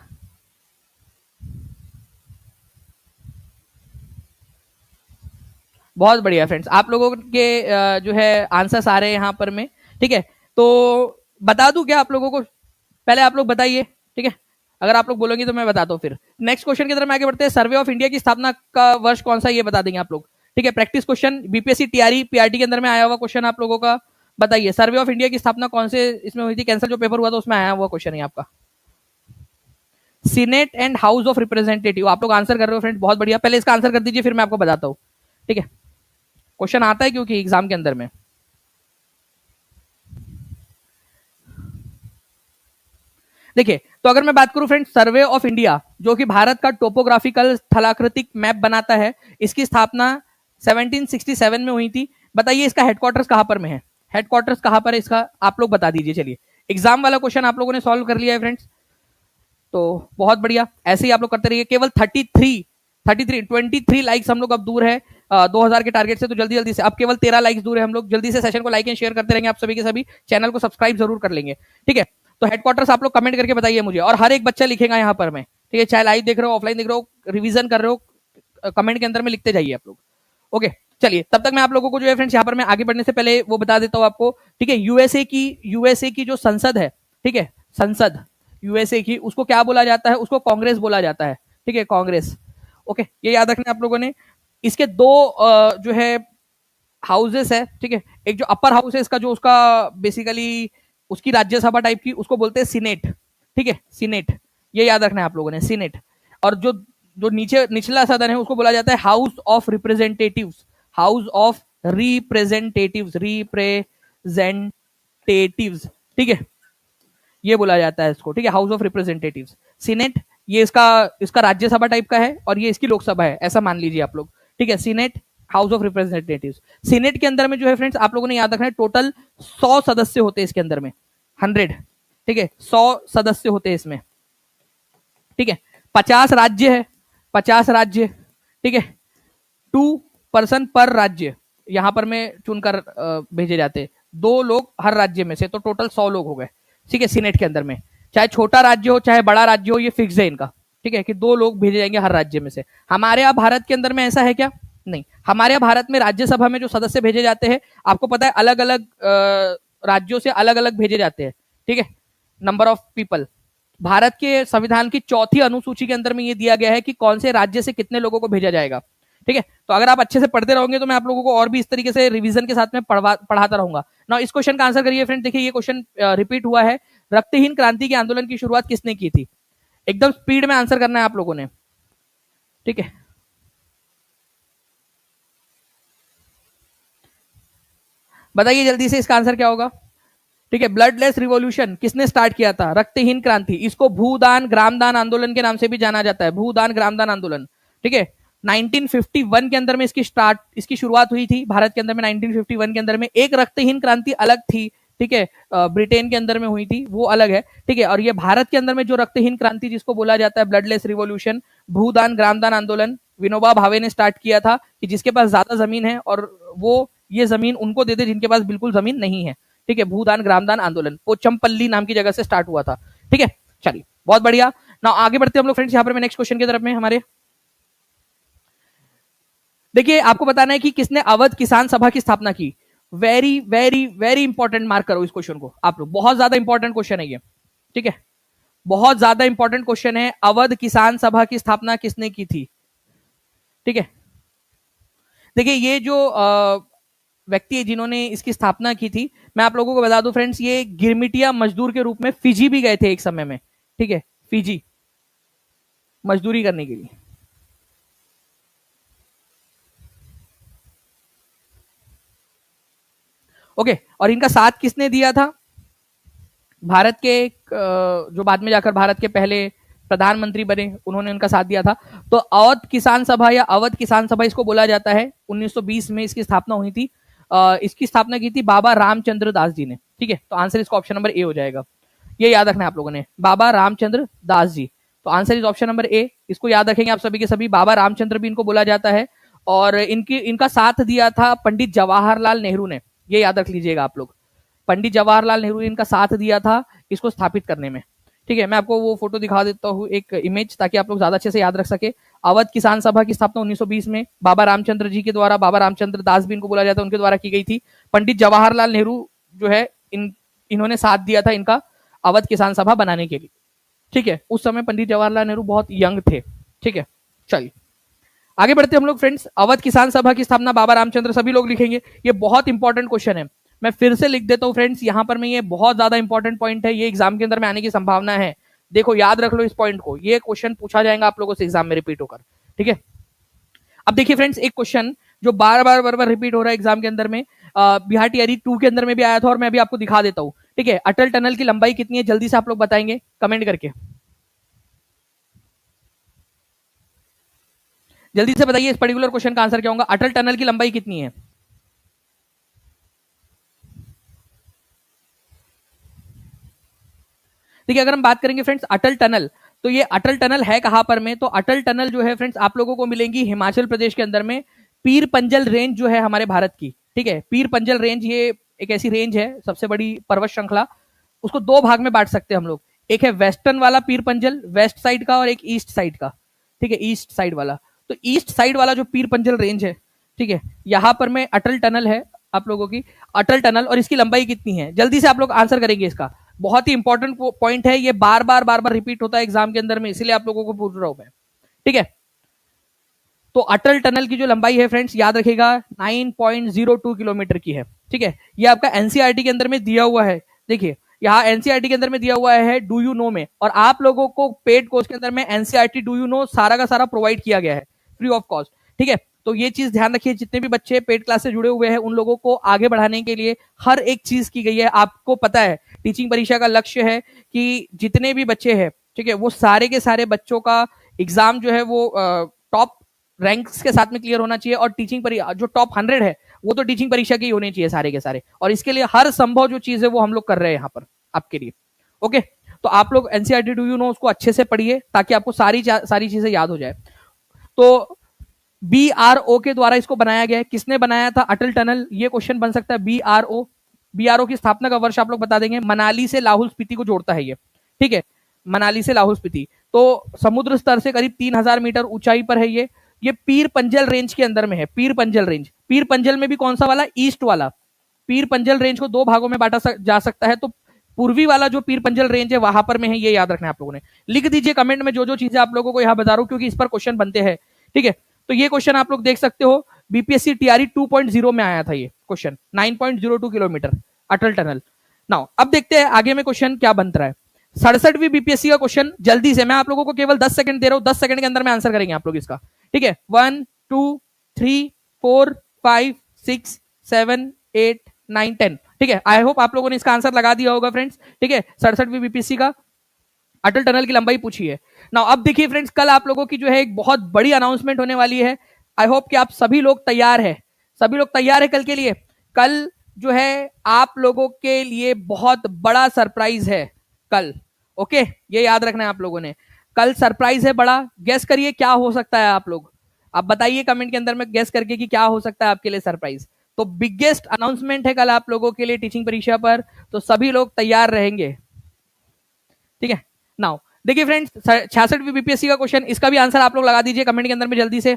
A: बहुत बढ़िया फ्रेंड्स, आप लोगों के जो है आंसर्स आ रहे हैं यहां पर में, ठीक है। तो बता दूं क्या आप लोगों को? पहले आप लोग बताइए, ठीक है, अगर आप लोग बोलोगे तो मैं बताता हूं। फिर नेक्स्ट क्वेश्चन की तरफ आगे बढ़ते हैं। सर्वे ऑफ इंडिया की स्थापना का वर्ष कौन सा, ये बता देंगे आप लोग, ठीक है, practice question BPSC TRE PRT के अंदर में आया हुआ क्वेश्चन आप लोगों का। बताइए, सर्वे ऑफ इंडिया की स्थापना कौन से इसमें हुई थी? कैंसर जो पेपर हुआ था उसमें आया हुआ क्वेश्चन है आपका। Senate and house of representative. आप लोग आंसर कर रहे हो फ्रेंड्स, बहुत बढ़िया। पहले इसका आंसर कर दीजिए, फिर मैं आपको बताता हूं। ठीक है, क्वेश्चन आता है क्योंकि एग्जाम के अंदर में। देखिए, तो अगर मैं बात करूं फ्रेंड्स, सर्वे ऑफ इंडिया जो कि भारत का टोपोग्राफिकल स्थलाकृतिक मैप बनाता है, इसकी स्थापना 1767 में हुई थी। बताइए इसका हेडक्वार्टर्स कहां पर में है? हेडक्वार्टर्स कहां पर है इसका, आप लोग बता दीजिए। चलिए, एग्जाम वाला क्वेश्चन आप लोगों ने सॉल्व कर लिया है फ्रेंड्स, तो बहुत बढ़िया। ऐसे ही आप लोग करते रहिए। केवल 23 लाइक्स हम लोग अब दूर है 2000 के टारगेट से, तो जल्दी जल्दी से अब केवल 13 लाइक्स दूर है हम लोग। जल्दी से सेशन को लाइक एंड शेयर करते रहेंगे आप सभी के सभी, चैनल को सब्सक्राइब जरूर कर लेंगे। ठीक है, तो हेडक्वार्टर्स आप लोग कमेंट करके बताइए मुझे, और हर एक बच्चा लिखेगा यहाँ पर मैं। ठीक है, चाहे लाइव देख रहे हो, ऑफलाइन देख रहे हो, रिवीजन कर रहे हो, कमेंट के अंदर में लिखते जाइए आप लोग। ओके, चलिए, तब तक मैं आप लोगों को जो है फ्रेंड्स यहाँ पर मैं आगे बढ़ने से पहले वो बता देता हूँ आपको। ठीक है, यूएसए की जो संसद है, ठीक है, संसद यूएसए की, उसको क्या बोला जाता है? उसको कांग्रेस बोला जाता है। ठीक है, कांग्रेस। ओके, ये याद रखना आप लोगों ने। इसके दो जो है हाउसेस है। ठीक है, एक जो अपर हाउस है इसका, जो उसका बेसिकली उसकी राज्यसभा टाइप की, उसको बोलते हैं सीनेट। ठीक है, सीनेट, ये याद रखना है आप लोगों ने, सीनेट। और जो जो नीचे निचला सदन है उसको बोला जाता है house of representatives. House of representatives, representatives. ठीक है, ये बोला जाता है इसको। ठीक है, हाउस ऑफ रिप्रेजेंटेटिव्स। सीनेट ये इसका राज्यसभा टाइप का है, और ये इसकी लोकसभा है, ऐसा मान लीजिए आप लोग। ठीक है, senate, house of representatives. Senate के अंदर में जो है फ्रेंड्स आप लोगों ने याद रखना है, टोटल 100 सदस्य होते हैं इसके अंदर में, 100। ठीक है, 100 सदस्य होते हैं इसमें। ठीक है, 50 राज्य है, 50 राज्य। ठीक है, 2 पर्सन पर राज्य यहां पर में चुनकर भेजे जाते हैं, 2 लोग हर राज्य में से, तो टोटल 100 लोग हो गए। ठीक है, सीनेट के अंदर में चाहे छोटा राज्य हो चाहे बड़ा राज्य हो, ये फिक्स है इनका। ठीक है, कि 2 लोग भेजे जाएंगे हर राज्य में से। हमारे यहाँ भारत के अंदर में ऐसा है क्या? नहीं। हमारे यहाँ भारत में राज्यसभा में जो सदस्य भेजे जाते हैं, आपको पता है अलग अलग राज्यों से अलग अलग भेजे जाते हैं। ठीक है, नंबर ऑफ पीपल। भारत के संविधान की 4थी अनुसूची के अंदर में ये दिया गया है कि कौन से राज्य से कितने लोगों को भेजा जाएगा। ठीक है, तो अगर आप अच्छे से पढ़ते रहोगे तो मैं आप लोगों को और भी इस तरीके से रिवीजन के साथ में पढ़ाता रहूंगा ना। इस क्वेश्चन का आंसर करिए फ्रेंड। देखिए, ये क्वेश्चन रिपीट हुआ है। रक्तहीन क्रांति के आंदोलन की शुरुआत किसने की थी? एकदम स्पीड में आंसर करना है आप लोगों ने। ठीक है, बताइए जल्दी से इसका आंसर क्या होगा? ठीक है, ब्लडलेस रिवॉल्यूशन किसने स्टार्ट किया था? रक्तहीन क्रांति। इसको भूदान ग्रामदान आंदोलन के नाम से भी जाना जाता है, भूदान ग्रामदान आंदोलन। ठीक है, 1951 के अंदर में इसकी शुरुआत हुई थी भारत के अंदर में। 1951 के अंदर में एक रक्तहीन क्रांति अलग थी। ठीक है, ब्रिटेन के अंदर में हुई थी, वो अलग है। ठीक है, और ये भारत के अंदर में जो रक्तहीन क्रांति जिसको बोला जाता है ब्लडलेस रिवॉल्यूशन, भूदान ग्रामदान आंदोलन, विनोबा भावे ने स्टार्ट किया था कि जिसके पास ज्यादा जमीन है और वो ये जमीन उनको दे दे जिनके पास बिल्कुल जमीन नहीं है। ठीक है, भूदान ग्रामदान आंदोलन पोचमपल्ली नाम की जगह से स्टार्ट हुआ था। ठीक है, चलिए, बहुत बढ़िया। ना आगे बढ़ते हम लोग फ्रेंड्स यहाँ पर नेक्स्ट क्वेश्चन की तरफ में हमारे। देखिए, आपको बताना है कि किसने अवध किसान सभा की स्थापना की। Very very very important, mark करो इस क्वेश्चन को आप लोग, बहुत ज्यादा इंपॉर्टेंट क्वेश्चन है ये। ठीक है, बहुत ज्यादा इंपॉर्टेंट क्वेश्चन है। अवध किसान सभा की स्थापना किसने की थी? ठीक है, देखिए, ये जो व्यक्ति है जिन्होंने इसकी स्थापना की थी, मैं आप लोगों को बता दूं फ्रेंड्स, ये गिरमिटिया मजदूर के रूप में फिजी भी गए थे एक समय में। ठीक है, फिजी मजदूरी करने के लिए। ओके, और इनका साथ किसने दिया था? भारत के जो बाद में जाकर भारत के पहले प्रधानमंत्री बने, उन्होंने उनका साथ दिया था। तो अवध किसान सभा या अवध किसान सभा इसको बोला जाता है। 1920 में इसकी स्थापना हुई थी। इसकी स्थापना की थी बाबा रामचंद्र दास जी ने। ठीक है, तो आंसर इसका ऑप्शन नंबर ए हो जाएगा। ये याद रखना है आप लोगों ने, बाबा रामचंद्र दास जी। तो answer is option number A. इसको याद रखेंगे आप सभी के सभी। बाबा रामचंद्र भी इनको बोला जाता है, और इनका साथ दिया था पंडित जवाहरलाल नेहरू ने। ये याद रख लीजिएगा आप लोग, पंडित जवाहरलाल नेहरू ने इनका साथ दिया था इसको स्थापित करने में। ठीक है, मैं आपको वो फोटो दिखा देता हूँ, एक इमेज, ताकि आप लोग ज्यादा अच्छे से याद रख सके। अवध किसान सभा की स्थापना 1920 में बाबा रामचंद्र जी के द्वारा, बाबा रामचंद्र दास भी इनको बोला जाता है, उनके द्वारा की गई थी। पंडित जवाहरलाल नेहरू जो है इन्होंने साथ दिया था इनका अवध किसान सभा बनाने के लिए। ठीक है, उस समय पंडित जवाहरलाल नेहरू बहुत यंग थे। ठीक है, चलिए आगे बढ़ते हम लोग फ्रेंड्स। अवध किसान सभा की स्थापना बाबा रामचंद्र, सभी लोग लिखेंगे। ये बहुत इंपॉर्टेंट क्वेश्चन है, मैं फिर से लिख देता हूं फ्रेंड्स यहां पर। मैं ये बहुत ज्यादा इंपॉर्टेंट पॉइंट है, ये एग्जाम के अंदर में आने की संभावना है। देखो याद रख लो इस पॉइंट को, ये क्वेश्चन पूछा जाएगा आप लोगों से एग्जाम में रिपीट होकर, ठीक है। अब देखिए फ्रेंड्स, एक क्वेश्चन जो बार बार रिपीट हो रहा है एग्जाम के अंदर में, बिहार टीआरई 2 के अंदर में भी आया था और मैं भी आपको दिखा देता हूं, ठीक है। अटल टनल की लंबाई कितनी है, जल्दी से आप लोग बताएंगे कमेंट करके, जल्दी से बताइए इस पर्टिकुलर क्वेश्चन का आंसर क्या होगा। अटल टनल की लंबाई कितनी है? देखिए अगर हम बात करेंगे फ्रेंड्स अटल टनल, तो ये अटल टनल है कहां पर में, तो अटल टनल जो है फ्रेंड्स आप लोगों को मिलेंगी हिमाचल प्रदेश के अंदर में, पीर पंजल रेंज जो है हमारे भारत की, ठीक है। पीर पंजल रेंज ये एक ऐसी रेंज है, सबसे बड़ी पर्वत श्रृंखला, उसको दो भाग में बांट सकते हैं हम लोग। एक है वेस्टर्न वाला पीर पंजल वेस्ट साइड का, और एक ईस्ट साइड का, ठीक है, ईस्ट साइड वाला। तो ईस्ट साइड वाला जो पीर पंजल रेंज है, ठीक है, यहां पर में अटल टनल है आप लोगों की, अटल टनल। और इसकी लंबाई कितनी है, जल्दी से आप लोग आंसर करेंगे इसका। बहुत ही इंपॉर्टेंट पॉइंट है, ये बार बार रिपीट होता है एग्जाम के अंदर में, इसलिए आप लोगों को पूछ रहा हूं मैं, ठीक है। तो अटल टनल की जो लंबाई है फ्रेंड्स याद रखिएगा 9.02 किलोमीटर की है, ठीक है। ये आपका एनसीईआरटी के अंदर में दिया हुआ है, देखिए यहाँ एनसीईआरटी के अंदर में दिया हुआ है डू यू नो में, और आप लोगों को पेड कोर्स के अंदर में एनसीईआरटी डू यू नो सारा का सारा प्रोवाइड किया गया है फ्री ऑफ कॉस्ट, ठीक है। तो ये चीज ध्यान रखिए, जितने भी बच्चे पेड क्लास से जुड़े हुए हैं उन लोगों को आगे बढ़ाने के लिए हर एक चीज की गई है। आपको पता है टीचिंग परीक्षा का लक्ष्य है कि जितने भी बच्चे हैं, ठीक है, वो सारे के सारे बच्चों का एग्जाम जो है वो टॉप रैंक्स के साथ में क्लियर होना चाहिए, और टीचिंग परीक्षा जो टॉप 100 है वो तो टीचिंग परीक्षा की होने चाहिए सारे के सारे, और इसके लिए हर संभव जो चीज है वो हम लोग कर रहे हैं यहाँ पर आपके लिए, ओके। तो आप लोग एनसीईआरटी डू यू नो उसको अच्छे से पढ़िए ताकि आपको सारी चीजें याद हो जाए। तो बीआरओ के द्वारा इसको बनाया गया है, किसने बनाया था अटल टनल, ये क्वेश्चन बन सकता है। बीआरओ की स्थापना का वर्ष आप लोग बता देंगे। मनाली से लाहौल स्पीति को जोड़ता है ये, ठीक है, मनाली से लाहौल स्पीति। तो समुद्र स्तर से करीब 3000 मीटर ऊंचाई पर है ये पीर पंजल रेंज के अंदर में है। पीर पंजल रेंज, पीर पंजल में भी कौन सा वाला, ईस्ट वाला। पीर पंजल रेंज को दो भागों में बांटा जा सकता है, तो पूर्वी वाला जो पीर पंजल रेंज है वहां पर में है, ये याद रखना है आप लोगों ने। लिख दीजिए कमेंट में जो जो चीजें आप लोगों को यहाँ बता रहा हूं, क्योंकि इस पर क्वेश्चन बनते हैं, ठीक है। तो ये क्वेश्चन आप लोग देख सकते हो, बीपीएससी टीआरई 2.0 में आया था ये क्वेश्चन, 9.02 किलोमीटर अटल टनल। नाउ अब देखते हैं आगे में क्वेश्चन क्या बन रहा है। 67वीं बीपीएससी का क्वेश्चन, जल्दी से, मैं आप लोगों को केवल 10 सेकंड दे रहा हूं, 10 सेकंड के अंदर में आंसर करेंगे आप लोग इसका, ठीक है। 1 2 3 4 5 6 7 8 9 10, ठीक है। आई होप आप लोगों ने इसका आंसर लगा दिया होगा फ्रेंड्स, ठीक है। 67वीं बीपीएससी का अटल टनल की लंबाई पूछी है। नाउ अब देखिए फ्रेंड्स, कल आप लोगों की जो है एक बहुत बड़ी अनाउंसमेंट होने वाली है। आई होप कि आप सभी लोग तैयार है, सभी लोग तैयार है कल के लिए। कल जो है आप लोगों के लिए बहुत बड़ा सरप्राइज है कल, ओके, ये याद रखना है आप लोगों ने। कल सरप्राइज है बड़ा, गेस करिए क्या हो सकता है आप लोग, आप बताइए कमेंट के अंदर में गेस करके कि क्या हो सकता है आपके लिए सरप्राइज। तो बिगेस्ट अनाउंसमेंट है कल आप लोगों के लिए टीचिंग परीक्षा पर, तो सभी लोग तैयार रहेंगे, ठीक है। नाउ देखिए फ्रेंड्स, 66वीं बीपीएससी का क्वेश्चन, इसका भी आंसर आप लोग लगा दीजिए कमेंट के अंदर में, जल्दी से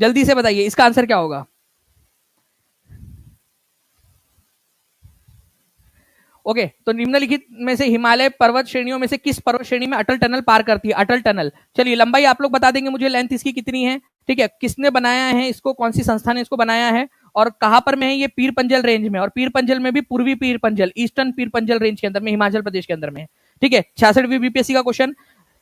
A: जल्दी से बताइए इसका आंसर क्या होगा। ओके, तो निम्नलिखित में से हिमालय पर्वत श्रेणियों में से किस पर्वत श्रेणी में अटल टनल पार करती है। अटल टनल, चलिए लंबाई आप लोग बता देंगे मुझे, लेंथ इसकी कितनी है, ठीक है, किसने बनाया है इसको, कौन सी संस्था ने इसको बनाया है, और कहां पर में है ये, पीर पंजल रेंज में, और पीर पंजल में भी पूर्वी पीर पंजल, ईस्टर्न पीर पंजल रेंज के अंदर में, हिमाचल प्रदेश के अंदर में, ठीक है। 66वीं बीपीएससी का क्वेश्चन,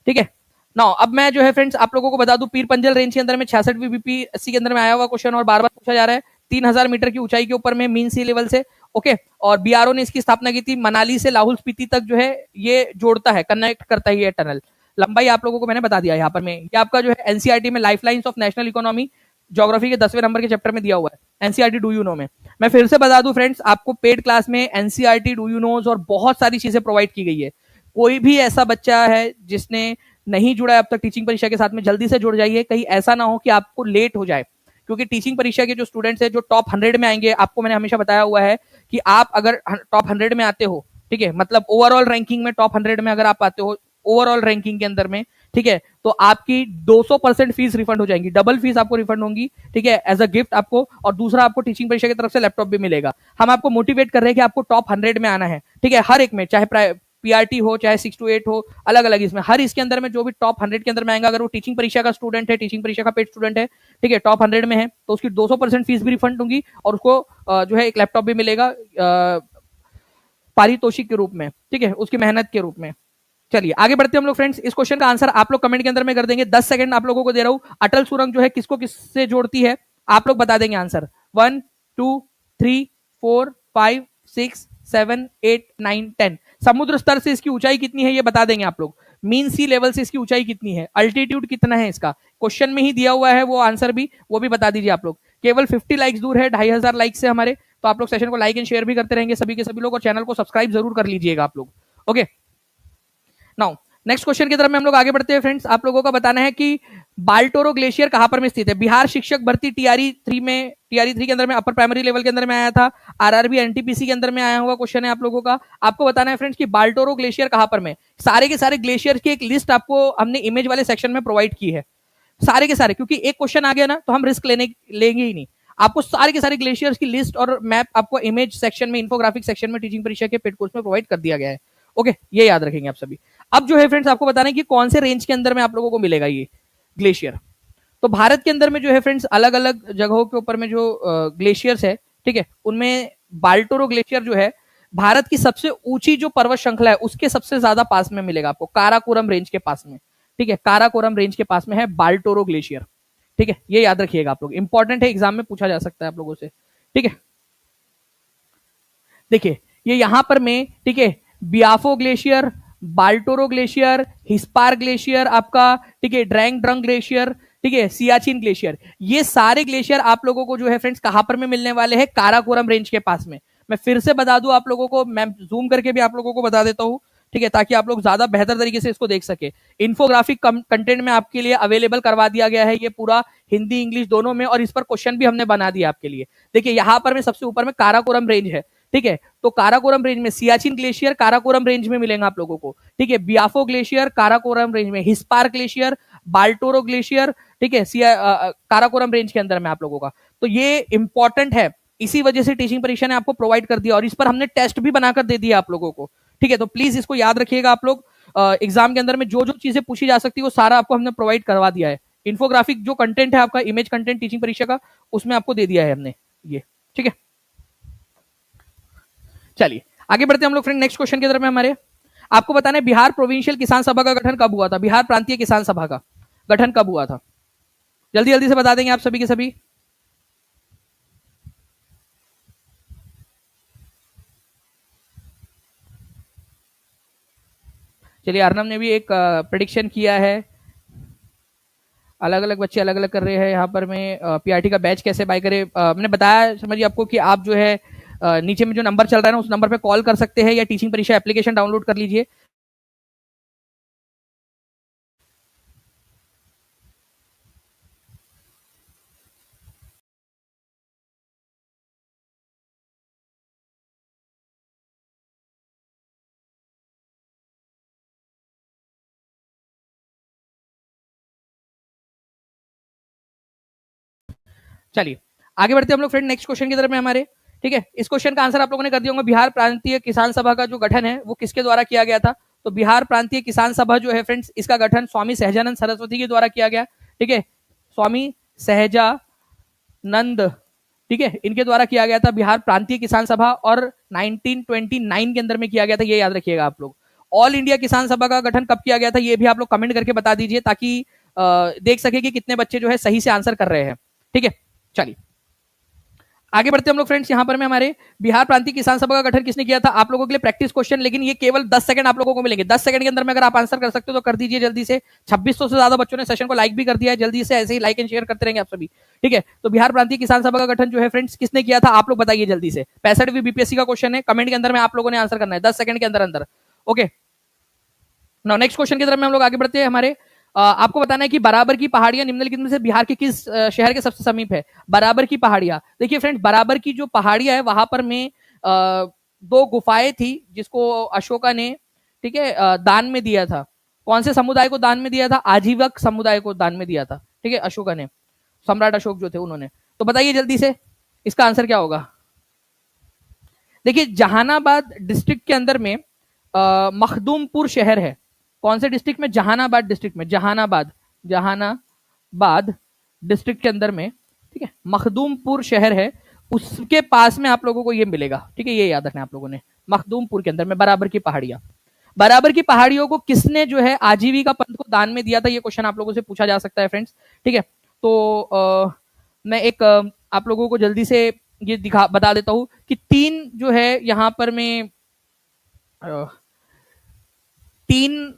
A: ठीक है। नाउ अब मैं जो है फ्रेंड्स आप लोगों को बता दूं, पीर पंजल रेंज के अंदर में 66वीं बीपीएससी के अंदर में आया हुआ क्वेश्चन, और बार बार पूछा जा रहा है, 3000 मीटर की ऊंचाई के ऊपर में मीन सी लेवल से, ओके। और बीआरओ ने इसकी स्थापना की थी, मनाली से लाहौल स्पीति तक जो है ये जोड़ता है, कनेक्ट करता है ये टनल। लंबाई आप लोगों को मैंने बता दिया यहाँ पर में, ये आपका जो है एनसीईआरटी में lifelines of national economy geography के 10वें नंबर के चैप्टर में दिया हुआ है, एनसीईआरटी डू यू नो में। मैं फिर से बता दूं फ्रेंड्स, आपको पेड क्लास में एनसीईआरटी डू यू नोज और बहुत सारी चीजें प्रोवाइड की गई है। कोई भी ऐसा बच्चा है जिसने नहीं जुड़ा है अब तक टीचिंग परीक्षा के साथ में, जल्दी से जुड़ जाइए, कहीं ऐसा ना हो कि आपको लेट हो जाए, क्योंकि टीचिंग परीक्षा के जो स्टूडेंट्स हैं जो टॉप 100 में आएंगे, आपको मैंने हमेशा बताया हुआ है कि आप अगर टॉप 100 में आते हो, ठीक है, मतलब ओवरऑल रैंकिंग में टॉप 100 में अगर आप आते हो, ओवरऑल रैंकिंग के अंदर में, ठीक है, तो आपकी 200% फीस रिफंड हो जाएगी, डबल फीस आपको रिफंड होगी, ठीक है, एज अ गिफ्ट आपको, और दूसरा आपको टीचिंग परीक्षा की तरफ से लैपटॉप भी मिलेगा। हम आपको मोटिवेट कर रहे हैं कि आपको टॉप 100 में आना है, ठीक है, हर एक में, चाहे पीआरटी हो चाहे 6 to 8 हो, अलग अलग इसमें हर इसके अंदर में जो भी टॉप 100 के अंदर में आएगा, अगर वो टीचिंग परीक्षा का स्टूडेंट है, टीचिंग परीक्षा का पेड स्टूडेंट है, ठीक है, टॉप 100 में है, तो उसकी 200% फीस भी रिफंड होंगी और उसको जो है एक लैपटॉप भी मिलेगा पारितोषिक के रूप में, ठीक है, उसकी मेहनत के रूप में। चलिए आगे बढ़ते हैं हम लोग फ्रेंड्स। इस क्वेश्चन का आंसर आप लोग कमेंट के अंदर में कर देंगे। 10 सेकंड आप लोगों को दे रहा हूं। अटल सुरंग जो है किसको किससे जोड़ती है, आप लोग बता देंगे आंसर। 1 2 3 4 5 6 7 8 9 10। समुद्र स्तर से इसकी ऊंचाई कितनी है ये बता देंगे आप लोग। मीन सी लेवल से इसकी ऊंचाई कितनी है, अल्टीट्यूड कितना है, इसका क्वेश्चन में ही दिया हुआ है वो आंसर भी, वो भी बता दीजिए आप लोग। केवल 50 लाइक्स दूर है 2500 लाइक्स से हमारे, तो आप लोग सेशन को लाइक एंड शेयर भी करते रहेंगे सभी के सभी लोग, और चैनल को सब्सक्राइब जरूर कर लीजिएगा आप लोग। ओके, नाउ नेक्स्ट क्वेश्चन की तरफ में हम लोग आगे बढ़ते हैं फ्रेंड्स। आप लोगों का बताना है कि बाल्टोरो ग्लेशियर कहां पर में स्थित है। बिहार शिक्षक भर्ती टीआरई 3 में, टीआरई 3 के अंदर में अपर प्राइमरी लेवल के अंदर में आया था। आरआरबी एनटीपीसी के अंदर में आया हुआ क्वेश्चन है आप लोगों का। आपको बताना है फ्रेंड्स कि बाल्टोरो ग्लेशियर कहां पर में। सारे के सारे ग्लेशियर की एक लिस्ट आपको हमने इमेज वाले सेक्शन में प्रोवाइड की है, सारे के सारे, क्योंकि एक क्वेश्चन आ गया ना तो हम रिस्क लेंगे ही नहीं। आपको सारे के सारे ग्लेशियर्स की लिस्ट और मैप आपको इमेज सेक्शन में, इंफोग्राफिक सेक्शन में टीचिंग परीक्षा के पेड कोर्स में प्रोवाइड कर दिया गया है। ओके, ये याद रखेंगे आप सभी। अब जो है फ्रेंड्स आपको बताना है कि कौन से रेंज के अंदर में आप लोगों को मिलेगा ये ग्लेशियर। तो भारत के अंदर में जो है फ्रेंड्स अलग अलग जगहों के ऊपर में जो ग्लेशियर्स है, ठीक है, उनमें बाल्टोरो ग्लेशियर जो है भारत की सबसे ऊंची जो पर्वत श्रृंखला है उसके सबसे ज्यादा पास में मिलेगा आपको, काराकोरम रेंज के पास में, ठीक है, काराकोरम रेंज के पास में है बाल्टोरो ग्लेशियर, ठीक है, ये याद रखिएगा आप लोग, इंपॉर्टेंट है, एग्जाम में पूछा जा सकता है आप लोगों से, ठीक है। देखिए ये यहां पर में, ठीक है, बियाफो glacier, Baltoro glacier, Hispar glacier आपका, ठीक है, ड्रैंग ड्रंग ग्लेशियर, ठीक है, सियाचिन ग्लेशियर, ये सारे ग्लेशियर आप लोगों को जो है फ्रेंड्स कहां पर में मिलने वाले हैं, काराकोरम रेंज के पास में। मैं फिर से बता दूं आप लोगों को, मैं जूम करके भी आप लोगों को बता देता हूं, ठीक है, ताकि आप लोग ज्यादा बेहतर तरीके से इसको देख सके। इन्फोग्राफिक कंटेंट में आपके लिए अवेलेबल करवा दिया गया है ये पूरा, हिंदी इंग्लिश दोनों में, और इस पर क्वेश्चन भी हमने बना दिया आपके लिए। देखिए यहां पर में सबसे ऊपर में काराकोरम रेंज है, ठीक है, तो काराकोरम रेंज में सियाचिन ग्लेशियर काराकोरम रेंज में मिलेगा आप लोगों को, ठीक है, बियाफो ग्लेशियर काराकोरम रेंज में, हिस्पार ग्लेशियर, बाल्टोरो ग्लेशियर, ठीक है, काराकोरम रेंज के अंदर में आप लोगों का। तो ये इंपॉर्टेंट है, इसी वजह से टीचिंग परीक्षा ने आपको प्रोवाइड कर दिया और इस पर हमने टेस्ट भी बनाकर दे दिया आप लोगों को, ठीक है। तो प्लीज इसको याद रखिएगा आप लोग, एग्जाम के अंदर में जो जो चीजें पूछी जा सकती है वो सारा आपको हमने प्रोवाइड करवा दिया है। इन्फोग्राफिक जो कंटेंट है आपका, इमेज कंटेंट टीचिंग परीक्षा का, उसमें आपको दे दिया है हमने ये, ठीक है। चलिए आगे बढ़ते हैं हम लोग फ्रेंड नेक्स्ट क्वेश्चन की तरफ में हमारे। आपको बताना है बिहार प्रोविंशियल किसान सभा का गठन कब हुआ था, बिहार प्रांतीय किसान सभा का गठन कब हुआ था, जल्दी जल्दी से बता देंगे आप सभी के सभी। चलिए अर्नब ने भी एक प्रेडिक्शन किया है, अलग अलग बच्चे अलग अलग कर रहे हैं यहाँ पर। मैं पीआरटी का बैच कैसे बाय करें, मैंने बताया समझिए आपको कि आप जो है नीचे में जो नंबर चल रहा है ना उस नंबर पे कॉल कर सकते हैं या टीचिंग परीक्षा एप्लीकेशन डाउनलोड कर लीजिए। चलिए आगे बढ़ते हैं हम लोग फ्रेंड नेक्स्ट क्वेश्चन की तरफ में हमारे, ठीक है। इस क्वेश्चन का आंसर आप लोगों ने कर दिया होगा, बिहार प्रांतीय किसान सभा का जो गठन है वो किसके द्वारा किया गया था। तो बिहार प्रांतीय किसान सभा जो है फ्रेंड्स, इसका गठन स्वामी सहजानंद सरस्वती के द्वारा किया गया, ठीक है, स्वामी सहजानंद, ठीक है, इनके द्वारा किया गया था बिहार प्रांतीय किसान सभा, और 1929 के अंदर में किया गया था, ये याद रखिएगा आप लोग। ऑल इंडिया किसान सभा का गठन कब किया गया था ये भी आप लोग कमेंट करके बता दीजिए, ताकि देख सके कि कितने बच्चे जो है सही से आंसर कर रहे हैं, ठीक है। चलिए आगे बढ़ते हैं हम लोग फ्रेंड्स। यहां पर में हमारे बिहार प्रांतीय किसान सभा का गठन किसने किया था, आप लोगों के लिए प्रैक्टिस क्वेश्चन, लेकिन ये केवल 10 सेकंड आप लोगों को मिलेंगे। 10 सेकंड के अंदर में अगर आप आंसर कर सकते हो तो कर दीजिए जल्दी से। 2600 से ज्यादा बच्चों ने सेशन को लाइक भी कर दिया है, जल्दी से ऐसे ही लाइक एंड शेयर करते रहेंगे आप सभी, ठीक है। तो बिहार प्रांतीय किसान सभा का गठन जो है फ्रेंड्स किसने किया था आप लोग बताइए जल्दी से। 65वीं बीपीएससी का क्वेश्चन है, कमेंट के अंदर में आप लोगों ने आंसर करना है 10 सेकंड के अंदर अंदर। ओके, नाउ नेक्स्ट क्वेश्चन की तरफ में हम लोग आगे बढ़ते हैं हमारे। आपको बताना है कि बराबर की पहाड़ियां निम्नलिखित में से बिहार के किस शहर के सबसे समीप है। बराबर की पहाड़ियां, देखिए फ्रेंड्स, बराबर की जो पहाड़ियां है वहां पर में दो गुफाएं थी जिसको अशोका ने, ठीक है, दान में दिया था। कौन से समुदाय को दान में दिया था, आजीवक समुदाय को दान में दिया था, ठीक है, अशोका ने, सम्राट अशोक जो थे उन्होंने। तो बताइए जल्दी से इसका आंसर क्या होगा। देखिए जहानाबाद डिस्ट्रिक्ट के अंदर में मखदूमपुर शहर है, कौन से डिस्ट्रिक्ट में? जहानाबाद डिस्ट्रिक्ट में, जहानाबाद डिस्ट्रिक्ट के अंदर में, ठीक है, मखदूमपुर शहर है, उसके पास में आप लोगों को ये मिलेगा, ठीक है, ये याद रखना आप लोगों ने, मखदूमपुर के अंदर में बराबर की पहाड़ियां। बराबर की पहाड़ियों को किसने जो है आजीविका पंथ को दान में दिया था, ये क्वेश्चन आप लोगों से पूछा जा सकता है फ्रेंड्स, ठीक है। तो मैं एक आप लोगों को जल्दी से ये बता देता हूं कि तीन जो है यहां पर में तीन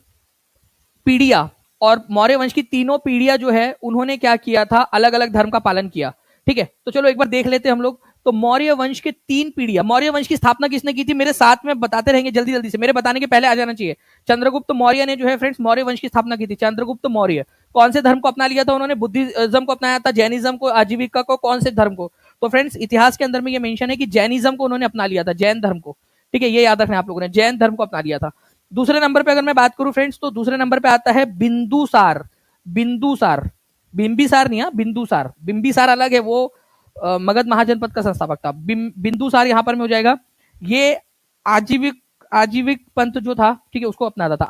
A: पीढ़ियां और मौर्य वंश की तीनों पीढ़ियां जो है उन्होंने क्या किया था, अलग अलग धर्म का पालन किया, ठीक है। तो चलो एक बार देख लेते हैं हम लोग। तो मौर्य वंश के तीन पीढ़ियां, मौर्य वंश की स्थापना किसने की थी? मेरे साथ में बताते रहेंगे जल्दी जल्दी से, मेरे बताने के पहले आ जाना चाहिए। चंद्रगुप्त मौर्य ने जो है फ्रेंड्स मौर्य वंश की स्थापना की थी। चंद्रगुप्त मौर्य कौन से धर्म को अपना लिया था उन्होंने? बुद्धिज्म को अपनाया था, जैनिज्म को, आजीविका को, कौन से धर्म को? तो फ्रेंड्स इतिहास के अंदर में ये मेंशन है कि जैनिज्म को उन्होंने अपना लिया था, जैन धर्म को, ठीक है, ये याद रखना आप लोगों ने, जैन धर्म को अपना लिया था। दूसरे नंबर पे अगर मैं बात करूं फ्रेंड्स, तो दूसरे नंबर पे आता है बिंदुसार। बिंदुसार, बिंबिसार नहीं, बिंदुसार, बिंबिसार अलग है, वो मगध महाजनपद का संस्थापक था। बिंदुसार यहां पर में हो जाएगा। ये आजीविक पंथ जो था, ठीक है, उसको अपनाता था,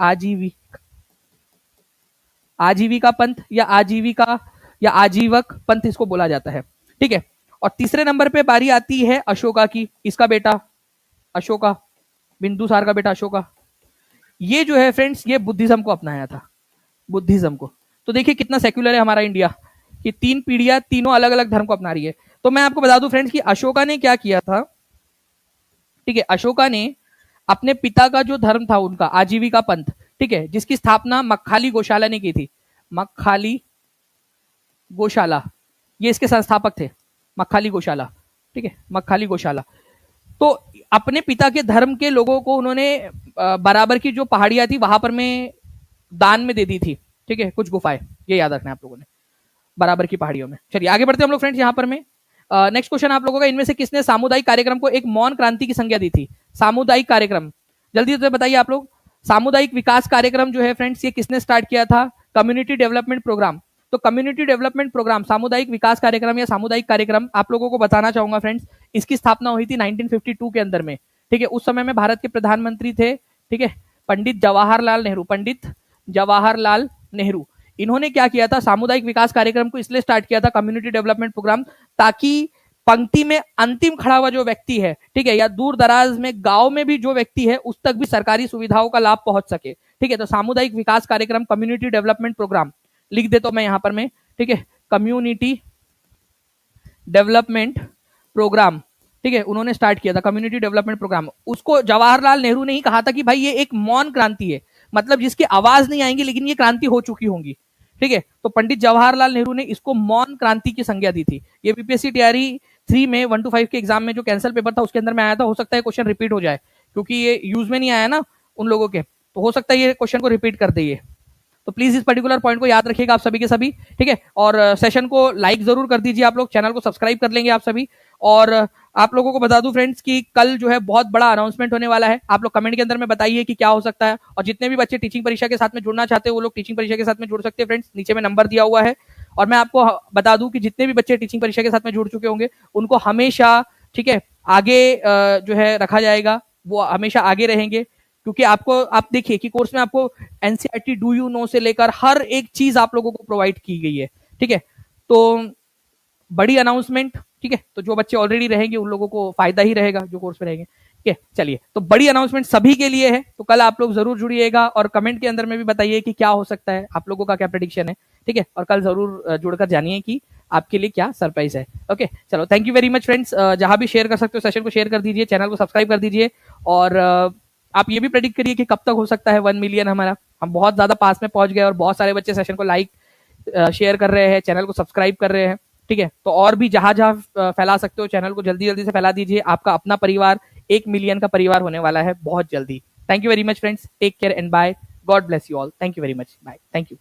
A: आजीविका पंथ या आजीविका या आजीवक पंथ इसको बोला जाता है, ठीक है। और तीसरे नंबर पे बारी आती है अशोका की, इसका बेटा अशोका, बिंदुसार का बेटा अशोका। ये जो है फ्रेंड्स ये बुद्धिज्म को अपनाया था, बुद्धिज्म को। तो देखिए कितना सेक्युलर है हमारा इंडिया, कि तीन पीढ़ियां तीनों अलग अलग धर्म को अपना रही है। तो मैं आपको बता दूं फ्रेंड्स कि अशोका ने क्या किया था, ठीक है, अशोका ने अपने पिता का जो धर्म था उनका आजीविका पंथ, ठीक है, जिसकी स्थापना मक्खाली गौशाला ने की थी, मक्खाली गौशाला, ये इसके संस्थापक थे, मक्खाली गौशाला, ठीक है, मक्खाली गौशाला। तो अपने पिता के धर्म के लोगों को उन्होंने बराबर की जो पहाड़ियां थी वहां पर में दान में दे दी थी, ठीक है, कुछ गुफाएं, ये याद रखना है आप लोगों ने, बराबर की पहाड़ियों में। चलिए आगे बढ़ते हैं हम लोग फ्रेंड्स। यहां पर में नेक्स्ट क्वेश्चन आप लोगों का, इनमें से किसने सामुदायिक कार्यक्रम को एक मौन क्रांति की संज्ञा दी थी? सामुदायिक कार्यक्रम, जल्दी से बताइए आप लोग। सामुदायिक विकास कार्यक्रम जो है फ्रेंड्स ये किसने स्टार्ट किया था? Community development programme. तो कम्युनिटी डेवलपमेंट प्रोग्राम, सामुदायिक विकास कार्यक्रम या सामुदायिक कार्यक्रम, आप लोगों को बताना चाहूंगा फ्रेंड्स, इसकी स्थापना हुई थी 1952 के अंदर में, ठीक है। उस समय में भारत के प्रधानमंत्री थे, ठीक है, पंडित जवाहरलाल नेहरू, पंडित जवाहरलाल नेहरू। इन्होंने क्या किया था, सामुदायिक विकास कार्यक्रम को इसलिए स्टार्ट किया था, कम्युनिटी डेवलपमेंट प्रोग्राम, ताकि पंक्ति में अंतिम खड़ा हुआ जो व्यक्ति है, ठीक है, या दूर दराज में गांव में भी जो व्यक्ति है उस तक भी सरकारी सुविधाओं का लाभ पहुंच सके, ठीक है। तो सामुदायिक विकास कार्यक्रम, कम्युनिटी डेवलपमेंट प्रोग्राम लिख देता हूं मैं यहां पर में, ठीक है, कम्युनिटी डेवलपमेंट प्रोग्राम, ठीक है, उन्होंने स्टार्ट किया था कम्युनिटी डेवलपमेंट प्रोग्राम। उसको जवाहरलाल नेहरू ने ही कहा था कि भाई ये एक मौन क्रांति है, मतलब जिसकी आवाज नहीं आएंगी लेकिन ये क्रांति हो चुकी होंगी, ठीक है। तो पंडित जवाहरलाल नेहरू ने इसको मौन क्रांति की संज्ञा दी थी। ये बीपीएससी तैयारी 3 में 1 to 5 के एग्जाम में जो कैंसल पेपर था उसके अंदर में आया था, हो सकता है क्वेश्चन रिपीट हो जाए, क्योंकि ये यूज में नहीं आया ना उन लोगों के, तो हो सकता है ये क्वेश्चन को रिपीट कर दे। तो प्लीज इस पर्टिकुलर पॉइंट को याद रखिएगा आप सभी के सभी, ठीक है। और सेशन को लाइक जरूर कर दीजिए आप लोग, चैनल को सब्सक्राइब कर लेंगे आप सभी। और आप लोगों को बता दूं फ्रेंड्स कि कल जो है बहुत बड़ा अनाउंसमेंट होने वाला है, आप लोग कमेंट के अंदर में बताइए कि क्या हो सकता है। और जितने भी बच्चे टीचिंग परीक्षा के साथ में जुड़ना चाहते हैं वो लोग टीचिंग परीक्षा के साथ में जुड़ सकते हैं फ्रेंड्स, नीचे में नंबर दिया हुआ है। और मैं आपको बता दूं कि जितने भी बच्चे टीचिंग परीक्षा के साथ में जुड़ चुके होंगे उनको हमेशा, ठीक है, आगे जो है रखा जाएगा, वो हमेशा आगे रहेंगे, क्योंकि आपको, आप देखिए कि कोर्स में आपको एनसीईआरटी डू यू नो से लेकर हर एक चीज आप लोगों को प्रोवाइड की गई है, ठीक है। तो बड़ी अनाउंसमेंट, ठीक है, तो जो बच्चे ऑलरेडी रहेंगे उन लोगों को फायदा ही रहेगा जो कोर्स में रहेंगे, ठीक है। चलिए, तो बड़ी अनाउंसमेंट सभी के लिए है, तो कल आप लोग जरूर जुड़िएगा और कमेंट के अंदर में भी बताइए कि क्या हो सकता है, आप लोगों का क्या प्रेडिक्शन है, ठीक है। और कल जरूर जुड़कर जानिए कि आपके लिए क्या सरप्राइज है। ओके, चलो, thank you very much friends. जहां भी शेयर कर सकते हो सेशन को शेयर कर दीजिए, चैनल को सब्सक्राइब कर दीजिए। और आप ये भी प्रेडिक्ट करिए कि कब तक हो सकता है 1 मिलियन हमारा। हम बहुत ज्यादा पास में पहुंच गए और बहुत सारे बच्चे सेशन को लाइक शेयर कर रहे हैं, चैनल को सब्सक्राइब कर रहे हैं, ठीक है। तो और भी जहां जहां फैला सकते हो चैनल को जल्दी जल्दी से फैला दीजिए। आपका अपना परिवार 1 मिलियन का परिवार होने वाला है बहुत जल्दी। Thank you very much friends, take care and bye, God bless you all, thank you very much, bye, thank you.